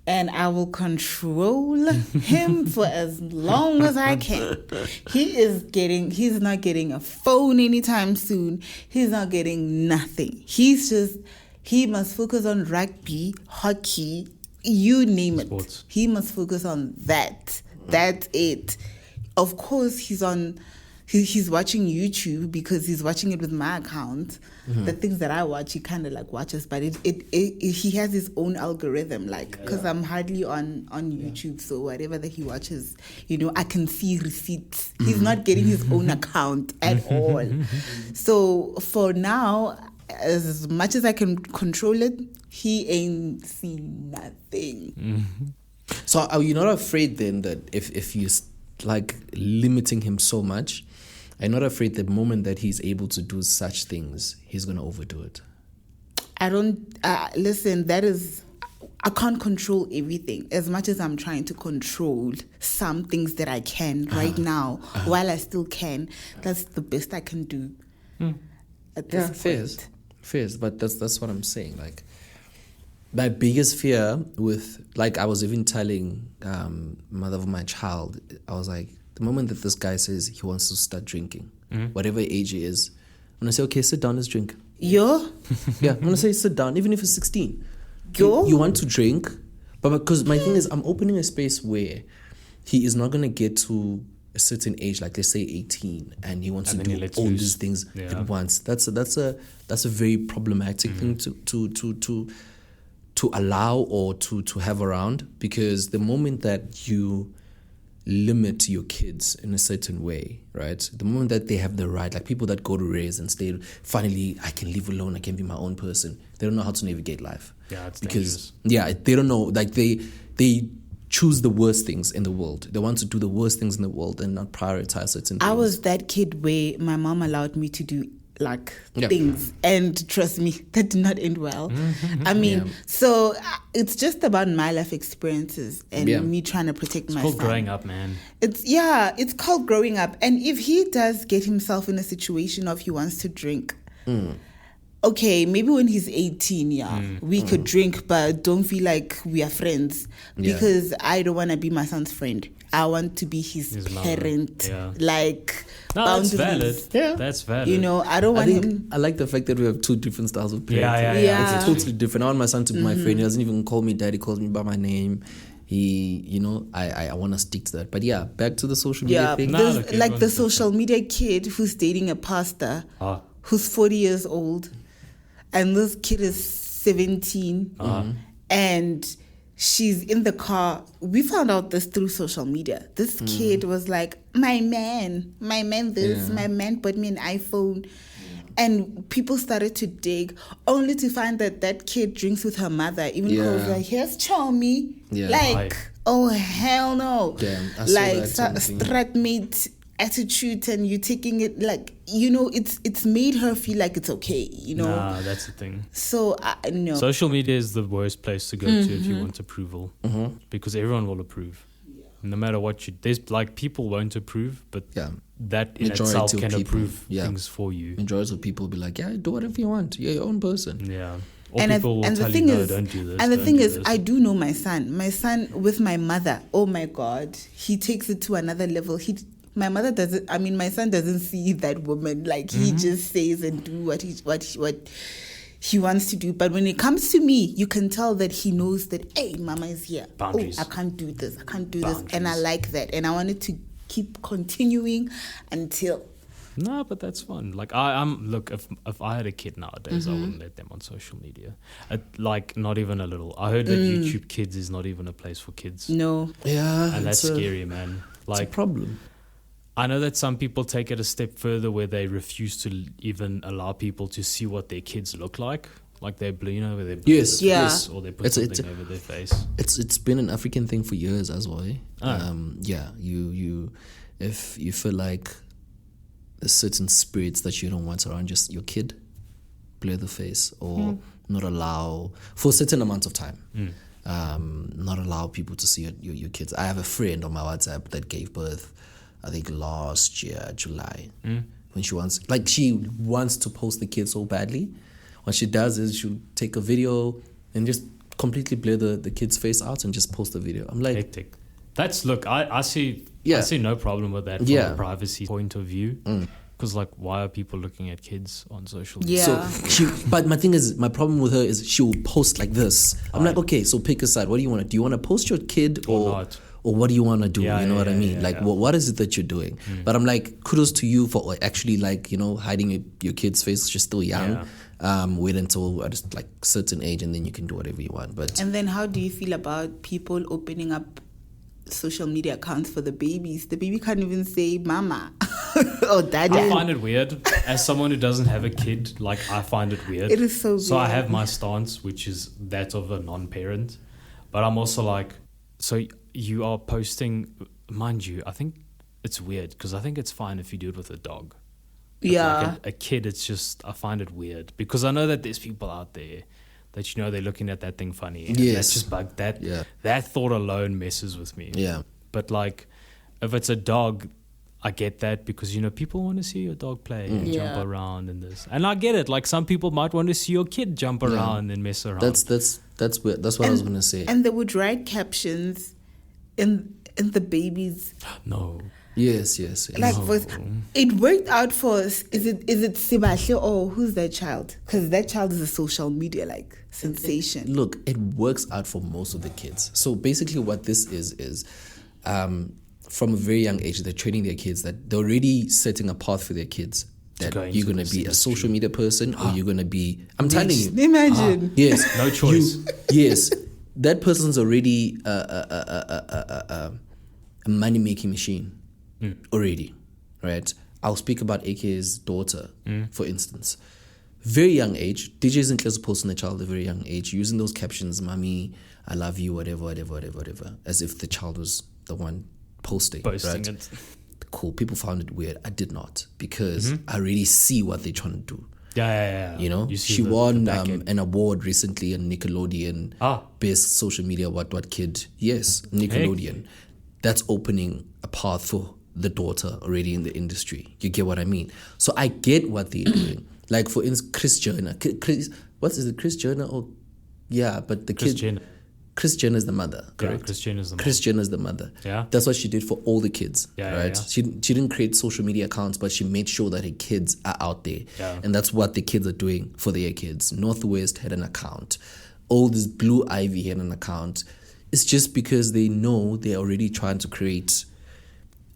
and I will control him for as long as I can. He's not getting a phone anytime soon. He's not getting nothing. He must focus on rugby, hockey, you name Sports. it. He must focus on that. That's it. Of course, he's watching YouTube because he's watching it with my account. The things that I watch, he kind of like watches, but he has his own algorithm, because I'm hardly on YouTube, so whatever that he watches, I can see receipts. He's not getting his own account at all. So for now, as much as I can control it, he ain't seen nothing. So are you not afraid then that if you like limiting him so much, I'm not afraid the moment that he's able to do such things, he's going to overdo it? I don't, listen, I can't control everything. As much as I'm trying to control some things that I can right now, while I still can, that's the best I can do at this point. Fairs, but that's what I'm saying. Like, my biggest fear with, I was even telling mother of my child, I was like, the moment that this guy says he wants to start drinking, whatever age he is, I'm going to say, okay, sit down, let's drink. Yeah, I'm going to say, sit down, even if it's 16. Yo. You want to drink, but because my thing is, I'm opening a space where he is not going to get to a certain age, like let's say 18, and he wants to do all these things at once. That's a very problematic thing to allow or to have around, because the moment that you limit your kids in a certain way, right? The moment that they have the right, like people that go to raise and stay, finally, I can live alone, I can be my own person. They don't know how to navigate life. Yeah, it's because dangerous. They don't know. Like they choose the worst things in the world. They want to do the worst things in the world and not prioritize certain things. I was that kid where my mom allowed me to do things, and trust me, that did not end well. I mean, so it's just about my life experiences and me trying to protect my son. It's called growing up, man. It's called growing up. And if he does get himself in a situation of he wants to drink, okay, maybe when he's 18, we could drink, but don't feel like we are friends, because I don't want to be my son's friend. I want to be his parent. That's valid. Yeah. That's valid. I don't want him. I like the fact that we have two different styles of parenting. Yeah. It's totally different. I want my son to be my friend. He doesn't even call me dad. He calls me by my name. I want to stick to that. But back to the social media thing. The social media kid who's dating a pastor who's 40 years old, and this kid is 17, and she's in the car. We found out this through social media. This kid was like, my man this, my man bought me an iPhone. And people started to dig, only to find that that kid drinks with her mother. Even though it's like, here's Chomi. Yeah. Like, oh, hell no. Damn, I saw like, that strat-mate attitude, and you taking it like, you know, it's made her feel like it's okay, you know. Nah, that's the thing. So, no. Social media is the worst place to go to if you want approval. Because everyone will approve. No matter what there's like, people won't approve, but that in itself can approve things for you. Majority of people will be like, yeah, do whatever you want. You're your own person. Yeah. Or people will tell you, no, don't do this. And the thing is, I do know my son. My son with my mother, oh my God, he takes it to another level. My mother doesn't, I mean, my son doesn't see that woman. Like, he just says and do what he wants to do. But when it comes to me, you can tell that he knows that, hey, mama is here. Boundaries. Oh, I can't do this. I can't do this. And I like that. And I wanted to keep continuing until... No, but that's fun. Like, look, if I had a kid nowadays, I wouldn't let them on social media. Like, not even a little. I heard that YouTube Kids is not even a place for kids. No. Yeah. And that's scary, man. Like, it's a problem. I know that some people take it a step further where they refuse to even allow people to see what their kids look like. Like they're blue, where they put yes. or they put something over their face. It's been an African thing for years as well. Oh. You if you feel like there's certain spirits that you don't want around just your kid, blur the face or not allow for a certain amount of time. Not allow people to see your kids. I have a friend on my WhatsApp that gave birth, I think last year, July, when she wants to post the kids so badly. What she does is she'll take a video and just completely blur the kid's face out and just post the video. I'm like, hectic. I see no problem with that from a privacy point of view. Because, like, why are people looking at kids on social media? Yeah. But my thing is, my problem with her is she will post like this. I'm like, okay, so pick a side. What do you want to do? You want to post your kid or not? Or what do you want to do? Yeah, you know what I mean? What is it that you're doing? But I'm like, kudos to you for actually, like, you know, hiding your kid's face. She's still young. Wait until at a certain age and then you can do whatever you want. And then how do you feel about people opening up social media accounts for the babies? The baby can't even say mama or dada. I find it weird. As someone who doesn't have a kid, like, I find it weird. It is so weird. So I have my stance, which is that of a non-parent. But I'm also like, so you are posting, mind you, I think it's weird because I think it's fine if you do it with a dog. But like a kid, it's just, I find it weird because I know that there's people out there that, you know, they're looking at that thing funny. And that's just like that. Yeah. That thought alone messes with me. Yeah. But like, if it's a dog, I get that because, you know, people want to see your dog play and jump around and this. And I get it. Like, some people might want to see your kid jump around and mess around. That's weird. That's what I was going to say. And they would write captions in the babies. No. Yes. Like, it worked out for us. Is it Sibahle or who's that child? Because that child is a social media sensation. Look, it works out for most of the kids. So basically what this is from a very young age, they're training their kids that they're already setting a path for their kids. That you're going to be a social media person or you're going to be... I'm telling you. Imagine. Yes. No choice. Yes. That person's already a money-making machine. Already, right? I'll speak about AK's daughter, for instance. Very young age, DJ Zinhle's posting the child at a very young age, using those captions, "Mommy, I love you," whatever, as if the child was the one posting right? it. Cool. People found it weird. I did not, because I really see what they're trying to do. Yeah. You know, she won an award recently on Nickelodeon, best social media what kid. Yes, Nickelodeon. Hey. That's opening a path for the daughter already in the industry. You get what I mean? So I get what they're doing. Like, for instance, Kris Jenner. Kris Jenner? Or but the Kris kid. Jenner. Kris Jenner is the mother, correct? Yeah, Kris Jenner is the mother. Kris Jenner is the mother. Yeah. That's what she did for all the kids, right? Yeah. She didn't create social media accounts, but she made sure that her kids are out there. Yeah. And that's what the kids are doing for their kids. Northwest had an account. All this Blue Ivy had an account. It's just because they know they're already trying to create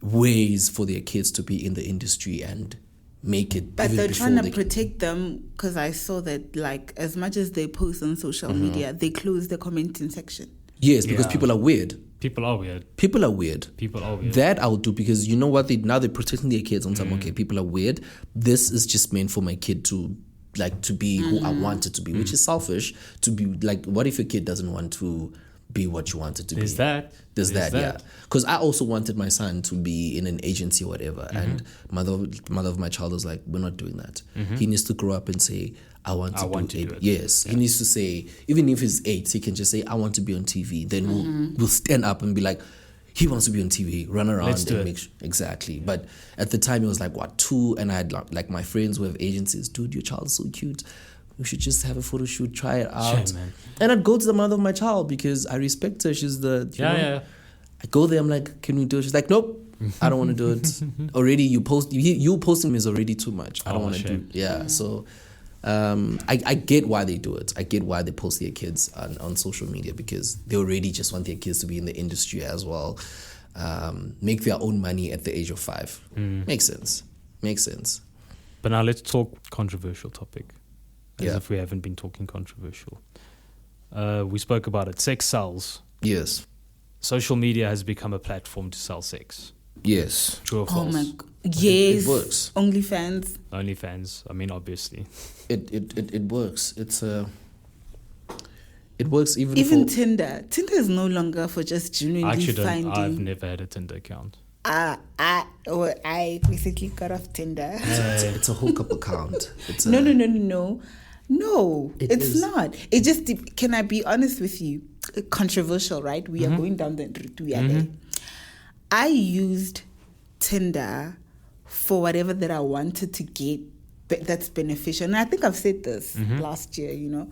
ways for their kids to be in the industry and make it. But they're trying to protect them, because I saw that, like, as much as they post on social media, they close the commenting section. Yes, because people are weird. People are weird. People are weird. People are weird. That I'll do because you know what? Now they're protecting their kids on time. Okay, people are weird. This is just meant for my kid to be who I want it to be, which is selfish. To be like, what if your kid doesn't want to be what you want it to be? There's that. Yeah. Because I also wanted my son to be in an agency or whatever, and mother of my child was like, we're not doing that. He needs to grow up and say, I want to do it. Yes, he needs to say, even if he's 8, he can just say, I want to be on TV. Then we'll stand up and be like, he wants to be on TV, run around. Let's do it. Make exactly. But at the time, it was like, 2? And I had like my friends who have agencies, dude, your child's so cute. We should just have a photo shoot, try it out. Sure, man. And I'd go to the mother of my child because I respect her. She's the, you know, I go there, I'm like, can we do it? She's like, nope, I don't want to do it. Already, you posting is already too much. I don't want to do it. So I get why they do it. I get why they post their kids on social media because they already just want their kids to be in the industry as well. Make their own money at the age of 5. Makes sense. But now let's talk controversial topic. As Yeah. if we haven't been talking controversial. We spoke about it. Sex sells. Yes. Social media has become a platform to sell sex. Yes. True or Oh false? my God. Yes. It works. OnlyFans. OnlyFans. I mean, obviously. It works. It works even Even for Tinder. Tinder is no longer for just genuinely I finding. I've never had a Tinder account. I basically got off Tinder. it's a hookup account. It's No. No, It it's is. not. It just can I be honest with you? Controversial, right? We are going down the route. We are there. I used Tinder for whatever that I wanted to get that's beneficial. And I think I've said this last year, you know.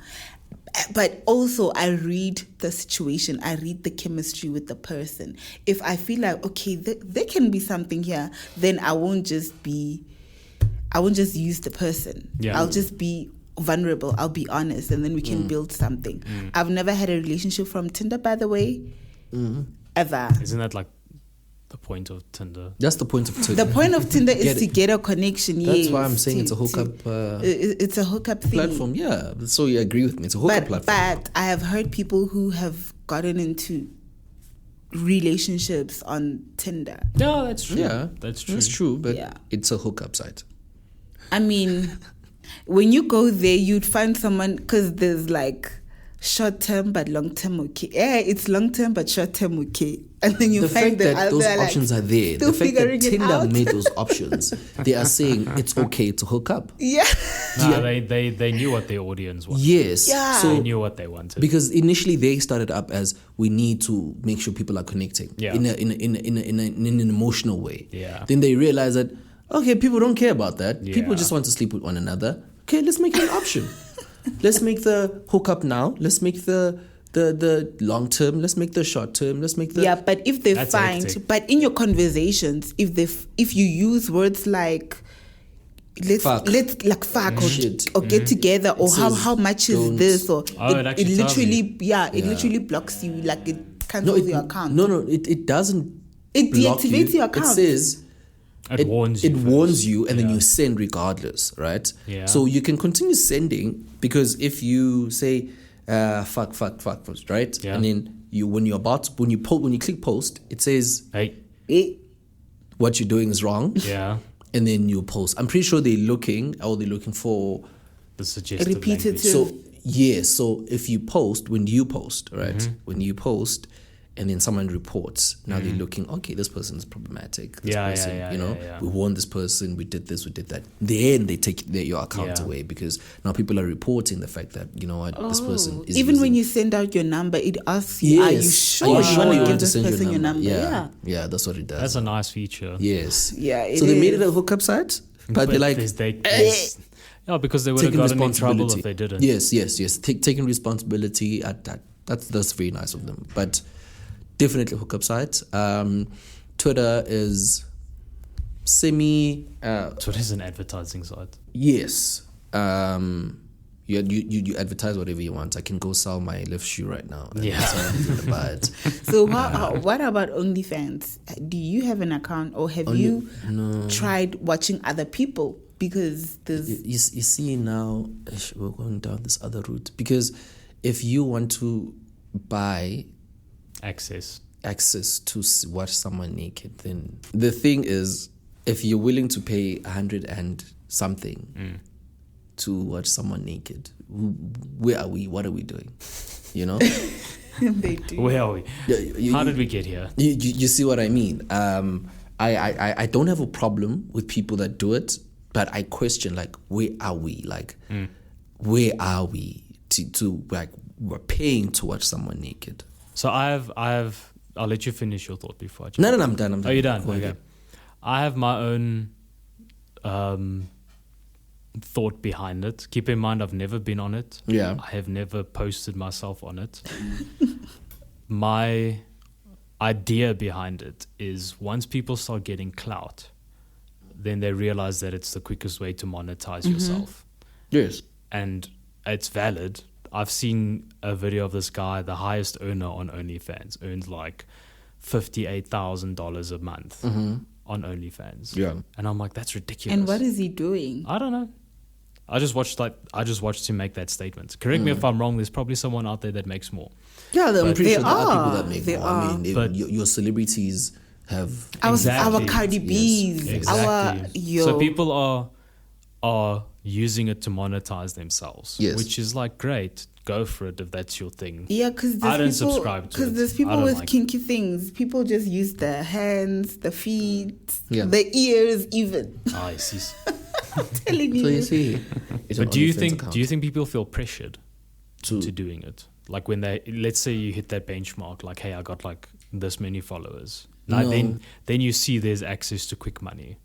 But also, I read the situation. I read the chemistry with the person. If I feel like, okay, there can be something here, then I won't just use the person. Yeah. I'll just be vulnerable. I'll be honest, and then we can build something. I've never had a relationship from Tinder, by the way, ever. Isn't that like the point of Tinder? That's the point of Tinder. The point of Tinder is Get to it. get a connection. That's yes, why I'm saying it's a hookup it's a hookup thing. platform. Yeah, so you agree with me? It's a hookup platform. But I have heard people who have gotten into relationships on Tinder. No, that's true. Yeah, that's true. That's true, but Yeah. it's a hookup site. I mean, when you go there, you'd find someone because there's like short term but long term okay. Yeah, it's long term but short term okay. And then you The find fact that that those other, like, options are there, still the fact that figuring it Tinder out. made those options, they are saying it's okay to hook up. Yeah. Nah, they knew what their audience wanted. Yes. Yeah. They So knew what they wanted. because initially they started up as we need to make sure people are connecting Yeah. in an emotional way. Yeah. Then they realized that okay, people don't care about that. People Yeah. just want to sleep with one another. Okay, let's make it an option. Let's make the hookup now. Let's make the long term. Let's make the short term. Let's make the Yeah, but if they That's find, hectic. but in your conversations, if you use words like let's Fuck. like fuck or, Shit. or get together or It how says much is don't- this or Oh, it actually tells literally it literally blocks you, like it cancels your account. No, it doesn't. It block deactivates you. your account. It says It warns you. It first. warns you, and then Yeah. you send regardless, right? Yeah. So you can continue sending because if you say fuck, right? Yeah. And then when you click post, it says Hey. Eh, what you're doing is wrong, Yeah. and then you post. I'm pretty sure they're looking for. The suggestive Repetitive. language. So yes, so if you post, when you post, right? Mm-hmm. When you post, and then someone reports, now they're looking. Okay, this person is problematic. This Yeah, person, yeah, you know, yeah. we warned this person. We did this. We did that. Then they take your account Yeah. away because now people are reporting the fact that you know what this person is. even when using- you send out your number, it asks you, are you sure you want to give this person your number? Yeah, that's what it does. That's a nice feature. Yes. Yeah, it so they made is. it a hookup site, but they're like yeah, because they would have taking gotten in trouble responsibility. if they didn't. Yes. Taking responsibility at that. That's very nice of them. But definitely hookup site. Twitter is semi. Twitter's an advertising site. Yes. You advertise whatever you want. I can go sell my left shoe right now. And Yeah. someone will buy it. So what about OnlyFans? Do you have an account or have you tried watching other people? Because there's You see now, we're going down this other route because if you want to buy Access. access to watch someone naked, then the thing is, if you're willing to pay 100 and something to watch someone naked, where are we? What are we doing? You know? They do. Where are we? How did we get here? You see what I mean? I don't have a problem with people that do it, but I question, like, where are we? Like, where are we to like, we're paying to watch someone naked? So I'll let you finish your thought before I jump. No, I'm done. Oh, you're done? Okay. I have my own thought behind it. Keep in mind, I've never been on it. Yeah. I have never posted myself on it. My idea behind it is once people start getting clout, then they realize that it's the quickest way to monetize yourself. Yes. And it's valid. I've seen a video of this guy, the highest earner on OnlyFans, earns like $58,000 a month on OnlyFans. Yeah. And I'm like, that's ridiculous. And what is he doing? I don't know. I just watched him make that statement. Correct me if I'm wrong. There's probably someone out there that makes more. Yeah, I'm But pretty they sure there are people are. that make They more. are. I mean, But- your celebrities have... Our Exactly. Cardi B's, Exactly. our So people are using it to monetize themselves. Yes. Which is like, great. Go for it if that's your thing. Yeah, because I don't subscribe to it. Because there's I people don't with like kinky things. People just use their hands, the feet, Yeah. the ears, even. I see. I'm telling you. So you see... it's an But do you OnlyFans think account. people feel pressured To- to doing it? Like when let's say you hit that benchmark, like, hey, I got like this many followers. Now No. then you see there's access to quick money.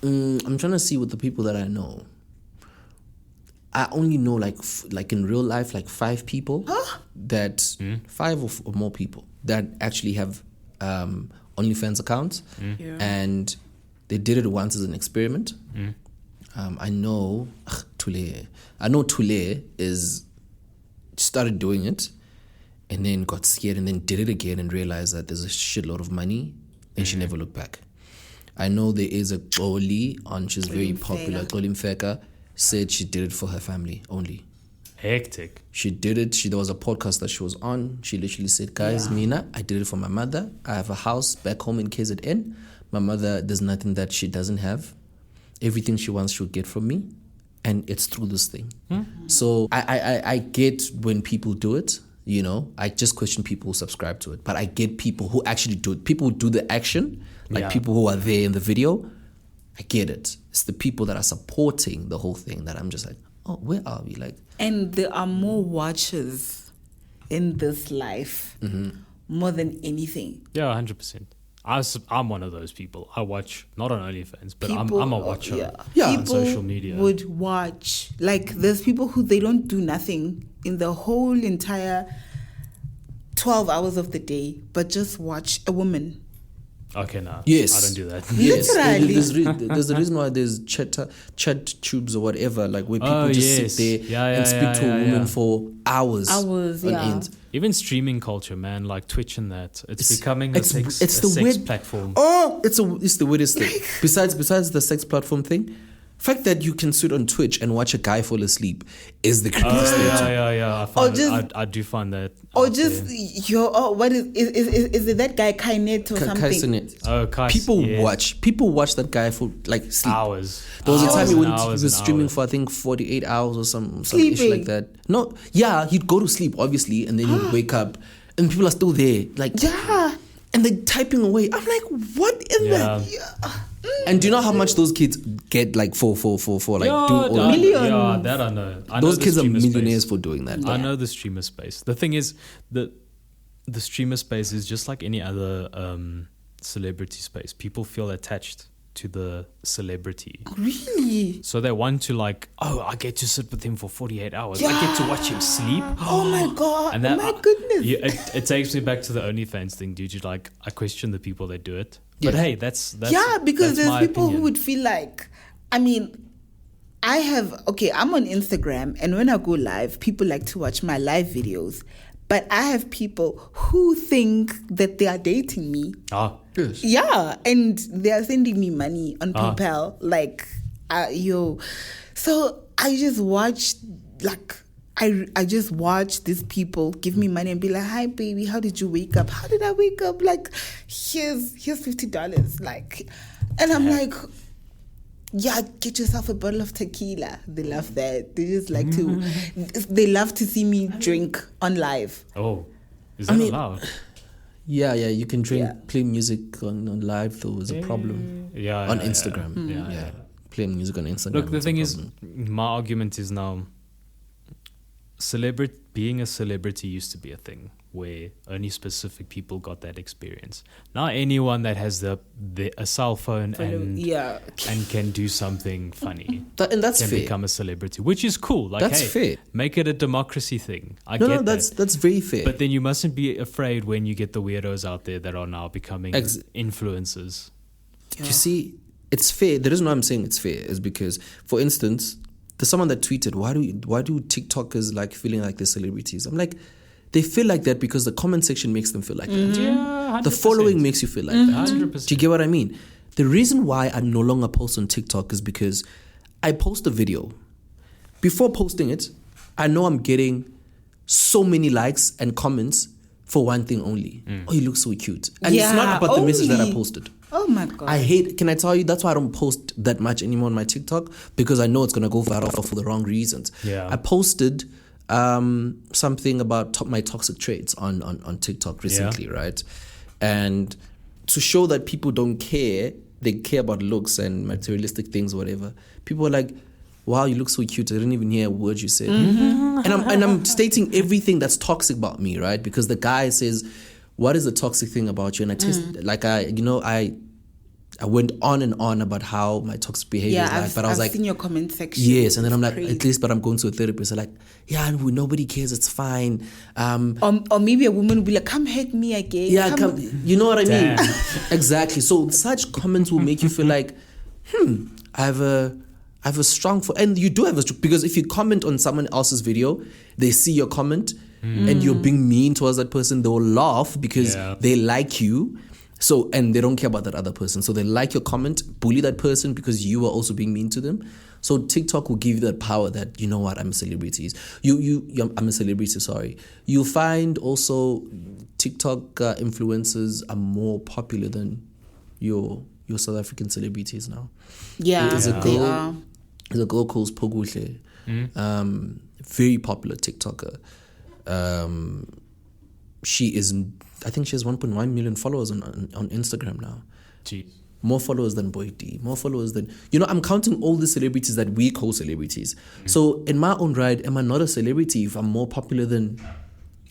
I'm trying to see with the people that I know. I only know like in real life, like 5 people that 5 or more people that actually have OnlyFans accounts, Yeah. and they did it once as an experiment. I know Tule. I know Tule started doing it, and then got scared, and then did it again, and realized that there's a shitload of money, and she never looked back. I know there is a Xoli on. She's very popular. Xoli Mfeka said she did it for her family only. Hectic. She did it. There was a podcast that she was on. She literally said, guys, Mina, I did it for my mother. I have a house back home in KZN. My mother, there's nothing that she doesn't have. Everything she wants, she'll get from me. And it's through this thing. So I get when people do it, you know. I just question people who subscribe to it. But I get people who actually do it. People who do the action, like people who are there in the video. I get it. It's the people that are supporting the whole thing that I'm just like, oh, where are we? Like, And there are more watchers in this life, more than anything. Yeah, 100%. I'm one of those people. I watch, not on OnlyFans, but I'm a watcher. Yeah, on People social media. would watch. Like, there's people who they don't do nothing in the whole entire 12 hours of the day, but just watch a woman. Okay, no. Yes. I don't do that. yes, Literally. there's a reason why there's chat tubes or whatever, like where people Oh, just yes. sit there Yeah, and speak to a woman yeah. for hours. Hours, on yeah. end. Even streaming culture, man, like Twitch and that. It's becoming it's a the sex weird platform. Oh, it's the weirdest thing. Besides the sex platform thing, fact that you can sit on Twitch and watch a guy fall asleep is the creepiest thing. Yeah. I do find that. Or out just there. what is it that guy Kainet or something? Oh, Kai, People yes. watch that guy for like sleep. Hours. There was a time he Hours was and streaming hours. for I think 48 hours or some ish Sleeping. like that. No, yeah, he'd go to sleep obviously, and then he'd wake up, and people are still there, like Yeah. and they're typing away. I'm like, what in Yeah. the? Yeah. And do you know how much those kids get like for like doing all that? Millions. Yeah, that I know. I know Those the kids are streamer millionaires space. for doing that. I know the streamer space. The thing is, the streamer space is just like any other celebrity space. People feel attached to the celebrity. Really? So they want to like, oh, I get to sit with him for 48 hours. I get to watch him sleep. Oh my god! And that, oh my goodness! Yeah, it takes me back to the OnlyFans thing, dude. You like, I question the people that do it. But Yeah. hey, that's Yeah, because that's there's my people opinion. who would feel like, I mean, I'm on Instagram, and when I go live, people like to watch my live videos. But I have people who think that they are dating me. Ah, Yes. Yeah, and they are sending me money on PayPal. Like, So I just watched, like, I just watch these people give me money and be like, "Hi, baby, how did you wake up? How did I wake up? Like, here's $50. Like," and I'm like, "Yeah, get yourself a bottle of tequila." They love that. They just like to. They love to see me drink on live. Oh, is that allowed? Yeah, you can play music on live though is a problem. On Instagram. Yeah. Playing music on Instagram. Look, the thing is, my argument is now, being a celebrity used to be a thing where only specific people got that experience. Now anyone that has a cell phone and can do something funny and that's can fair. become a celebrity, which is cool. Like, that's fair. Make it a democracy thing. I get that's very fair. But then you mustn't be afraid when you get the weirdos out there that are now becoming influencers. You see, it's fair. The reason why I'm saying it's fair is because, for instance, there's someone that tweeted, why do TikTokers like feeling like they're celebrities? I'm like, they feel like that because the comment section makes them feel like that. Yeah, 100%. The following makes you feel like that. 100%. Do you get what I mean? The reason why I no longer post on TikTok is because I post a video. Before posting it, I know I'm getting so many likes and comments for one thing only. Oh, you look so cute. And it's not about the message that I posted. Oh my God. Can I tell you, that's why I don't post that much anymore on my TikTok, because I know it's going to go viral for the wrong reasons. Yeah. I posted something about my toxic traits on TikTok recently, right? And to show that people don't care, they care about looks and materialistic things, whatever. People were like, wow, you look so cute. I didn't even hear a word you said. And I'm stating everything that's toxic about me, right? Because the guy says, what is the toxic thing about you? And I went on and on about how my toxic behavior is like, but I was like, seen your comment section. Yes, and then I'm like, crazy. at least, but I'm going to a therapist. I'm like, yeah, nobody cares, it's fine. Or maybe a woman will be like, come hurt me again. Yeah, you know what I mean? Exactly. So such comments will make you feel like, I have a strong, and you do have because if you comment on someone else's video, they see your comment and you're being mean towards that person, they will laugh because they like you. So, and they don't care about that other person. So they like your comment, bully that person because you are also being mean to them. So TikTok will give you that power that, you know what, I'm a celebrity. I'm a celebrity, sorry. You'll find also TikTok influencers are more popular than your South African celebrities now. Yeah, There's a girl called Pogushe, very popular TikToker. I think she has 1.1 million followers on Instagram now. Jeez. More followers than Boy D. More followers than... I'm counting all the celebrities that we call celebrities. So in my own right, am I not a celebrity if I'm more popular than...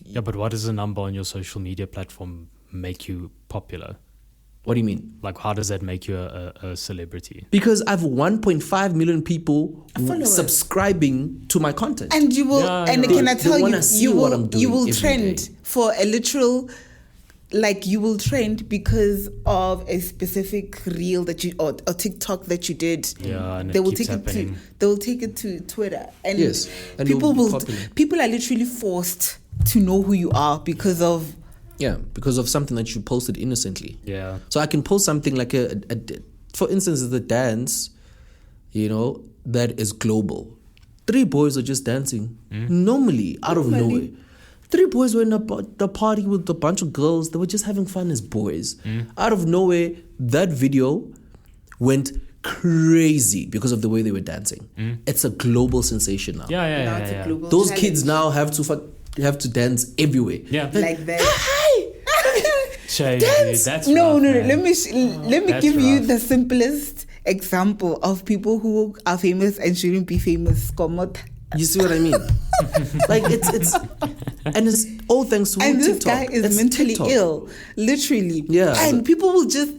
Yeah, but what does a number on your social media platform make you popular? What do you mean? Like, how does that make you a celebrity? Because I have 1.5 million people subscribing to my content. And you will... can I tell you, you will trend for a literal... Like, you will trend because of a specific reel that you or TikTok that you did. Yeah, and they will take it to Twitter, and and people are literally forced to know who you are because of something that you posted innocently. Yeah. So I can post something like for instance, the dance, that is global. 3 boys are just dancing normally out of nowhere. 3 boys were in the party with a bunch of girls. They were just having fun as boys. Out of nowhere, that video went crazy because of the way they were dancing. It's a global sensation now. Yeah. Those kids now have to dance everywhere. Yeah. Like that. Shay, dance. That's no. Man. Let me give you the simplest example of people who are famous and shouldn't be famous. You see what I mean? Like it's all thanks to and TikTok. This guy is mentally ill, literally. Yeah. And people will just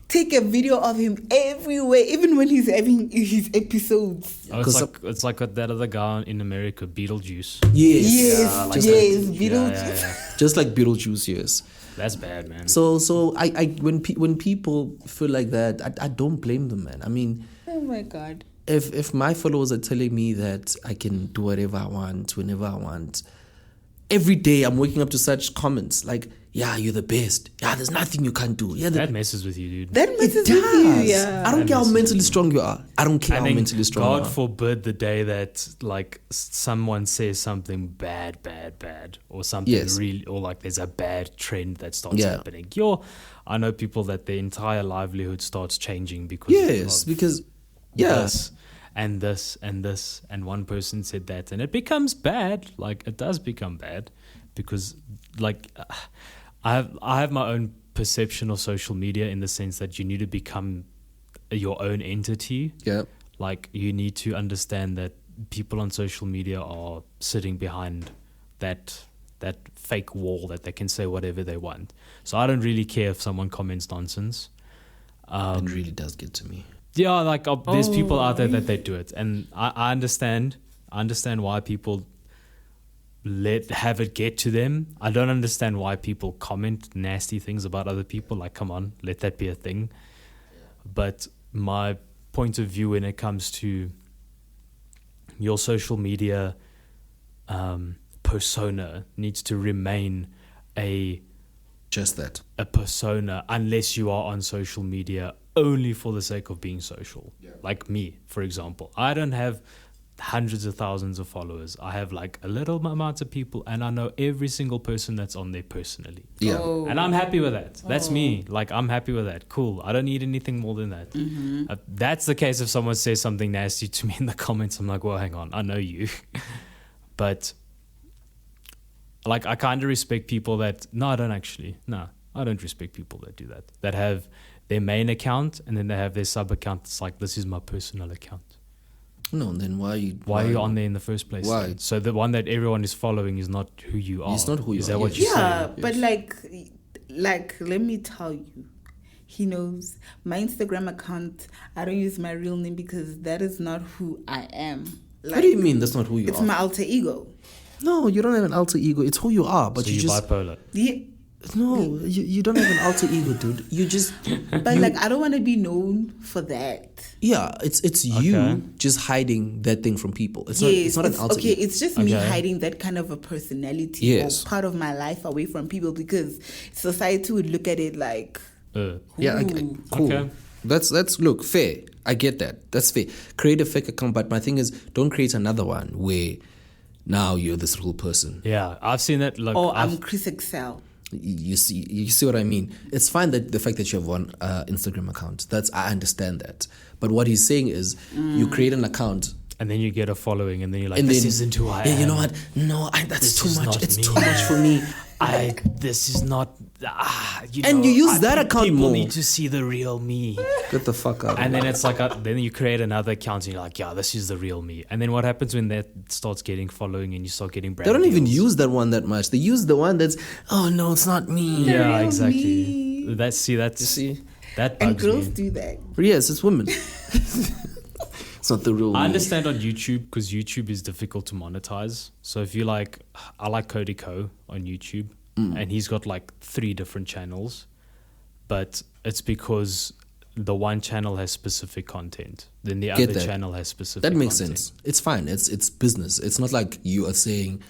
take a video of him everywhere, even when he's having his episodes. Oh, it's like that other guy in America, Beetlejuice. Yes, Beetlejuice. Yeah. Just like Beetlejuice, yes. That's bad, man. So I when people feel like that, I don't blame them, man. I mean, oh my God. If my followers are telling me that I can do whatever I want, whenever I want, every day I'm waking up to such comments like, yeah, you're the best. Yeah, there's nothing you can't do. Yeah, That messes with you, dude. That it messes does. with you, yeah. I don't That care how messes mentally with strong you are. I don't care And how then mentally strong God you are. forbid the day that like someone says something bad, or something Yes. really, or like there's a bad trend that starts Yeah. happening. I know people that their entire livelihood starts changing because Yes, of because yeah, this and this and this, and one person said that, and it becomes bad. Like it does become bad because like I have my own perception of social media in the sense that you need to become your own entity. yeah, Like you need to understand that people on social media are sitting behind that fake wall that they can say whatever they want. So I don't really care if someone comments nonsense. it really does get to me. Yeah, like there's people out there that they do it, and I understand. I understand why people have it get to them. I don't understand why people comment nasty things about other people. Like, come on, let that be a thing. But my point of view when it comes to your social media persona needs to remain Just that. a persona unless you are on social media only for the sake of being social. Like me, for example. I don't have hundreds of thousands of followers. I have like a little amount of people, and I know every single person that's on there personally. Yeah. Oh. And I'm happy with that. That's me. Like, I'm happy with that. Cool. I don't need anything more than that. That's the case if someone says something nasty to me in the comments. I'm like, well, hang on. I know you. But, like, I kind of respect people that... No, I don't actually. No, I don't respect people that do that. That have their main account, and then they have their sub-account. It's like, this is my personal account. No, then why Why are you on there in the first place? Why? Then? So the one that everyone is following is not who you are. It's not who you is are, that what yes. you're Yeah, saying? but like let me tell you, he knows my Instagram account. I don't use my real name because that is not who I am. Like, What do you mean that's not who you it's are? my alter ego. No, you don't have an alter ego. It's who you are, but So you you're just bipolar. Yeah, no. You don't have an alter ego, dude. You just but like I don't want to be known for that. yeah. It's Okay. you just hiding that thing from people. It's Yes, not an alter okay. ego. It's just me Okay. hiding that kind of a personality Yes. or part of my life away from people because society would look at it like, Yeah, ooh. cool. Okay. That's look fair. I get that. That's fair. Create a fake account, but my thing is, don't create another one where now you're this real person. Yeah, I've seen that. Look, or I've, I'm Chris Excel. You see what I mean. It's fine that the fact that you have one Instagram account. I understand that. But what he's saying is, you create an account. and then you get a following, and then you're like, And this then, isn't who I am. yeah, you know what? No, that's This too is much. not It's me. too much for me. This is not. And you use that account people more. need to see the real me. Get the fuck out. And then it's like, then you create another account, and you're like, yeah, this is the real me. And then what happens when that starts getting following, and you start getting brand They don't even deals? use that one that much. They use the one that's, oh no, it's not me. Yeah, real exactly. me. That's You see? that And bugs girls me. do that. Yes, it's women. It's not the real I me. understand on YouTube because YouTube is difficult to monetize. So if you like, I like Cody Co on YouTube, and he's got like 3 different channels, but it's because the one channel has specific content, then the Get other that. channel has specific. That makes content. sense. It's fine. It's business. It's not like you are saying,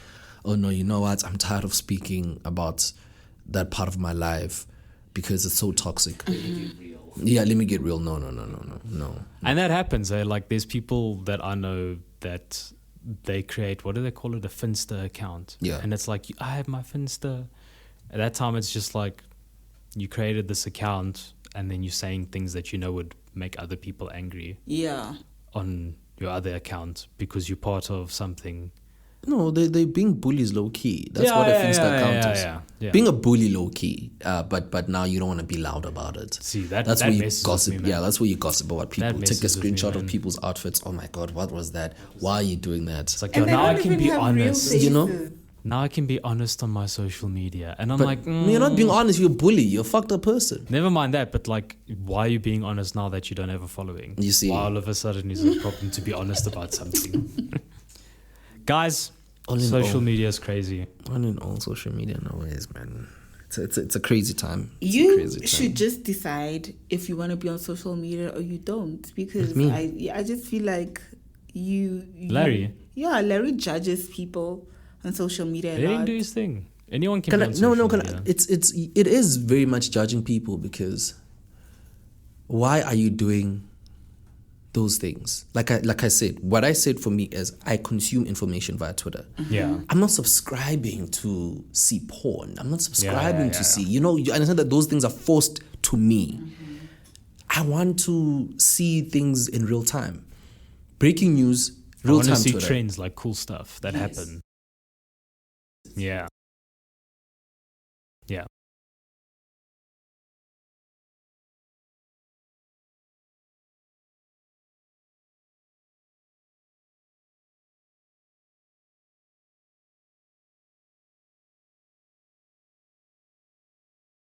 oh no, you know what? I'm tired of speaking about that part of my life because it's so toxic. Yeah, let me get real. No. And that happens. Like there's people that I know that they create, what do they call it, a Finsta account. Yeah. And it's like, I have my Finsta. At that time, it's just like you created this account and then you're saying things that you know would make other people angry Yeah. on your other account because you're part of something. No, they being bullies low key. That's what a Finsta account is. Yeah. Being a bully low key, but now you don't want to be loud about it. See, that's That's that where you messes with gossip. me, man. Yeah, that's where you gossip about people. Take a messes with me, screenshot of man. people's outfits. Oh my god, what was that? Why are you doing that? It's like, And yo, they now I don't can even be have real honest. You know? faces. Now I can be honest on my social media. And I'm But like, you're not being honest. You're a bully. You're a fucked up person. never mind that, but like, why are you being honest now that you don't have a following? You see. Why all of a sudden is it a problem to be honest about something? Guys, All in social all. media is crazy. All in all, social media nowadays, man. It's a crazy time. It's a You crazy time. should just decide if you want to be on social media or you don't, because me. I just feel like you Larry? Larry judges people on social media a Let him lot. do his thing. Anyone can be on social media. It is very much judging people, because why are you doing those things? Like I said, what I said for me is I consume information via Twitter. Yeah. I'm not subscribing to see porn. I'm not subscribing to see, you understand that those things are forced to me. I want to see things in real time. Breaking news, real time. I want to see Twitter. trends, like cool stuff that happen. Yeah. Yeah.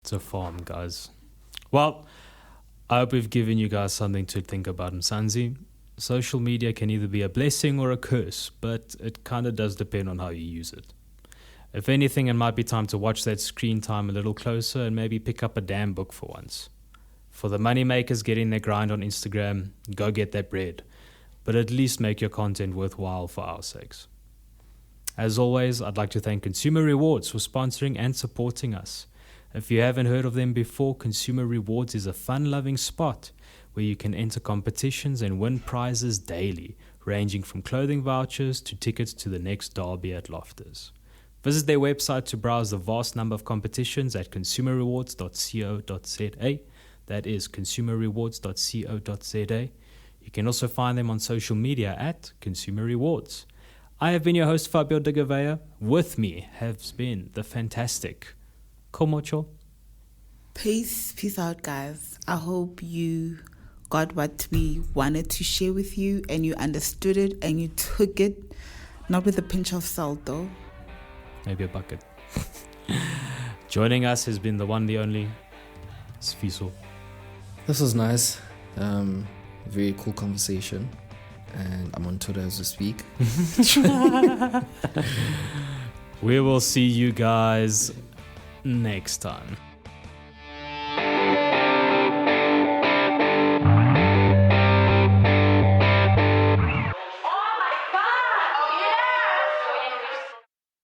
It's a farm, guys. Well, I hope we've given you guys something to think about, Msanzi. Social media can either be a blessing or a curse, but it kind of does depend on how you use it. If anything, it might be time to watch that screen time a little closer and maybe pick up a damn book for once. For the moneymakers getting their grind on Instagram, go get that bread. But at least make your content worthwhile for our sakes. As always, I'd like to thank Consumer Rewards for sponsoring and supporting us. If you haven't heard of them before, Consumer Rewards is a fun-loving spot where you can enter competitions and win prizes daily, ranging from clothing vouchers to tickets to the next derby at Loftus. Visit their website to browse the vast number of competitions at consumerrewards.co.za. That is consumerrewards.co.za. You can also find them on social media at Consumer Rewards. I have been your host, Fabio de Gouveia. With me has been the fantastic Komocho. Peace out, guys. I hope you got what we wanted to share with you and you understood it and you took it, not with a pinch of salt though. Maybe a bucket. Joining us has been the one, the only Sfiso. This was nice. Very cool conversation. And I'm on Twitter as we speak. We will see you guys next time.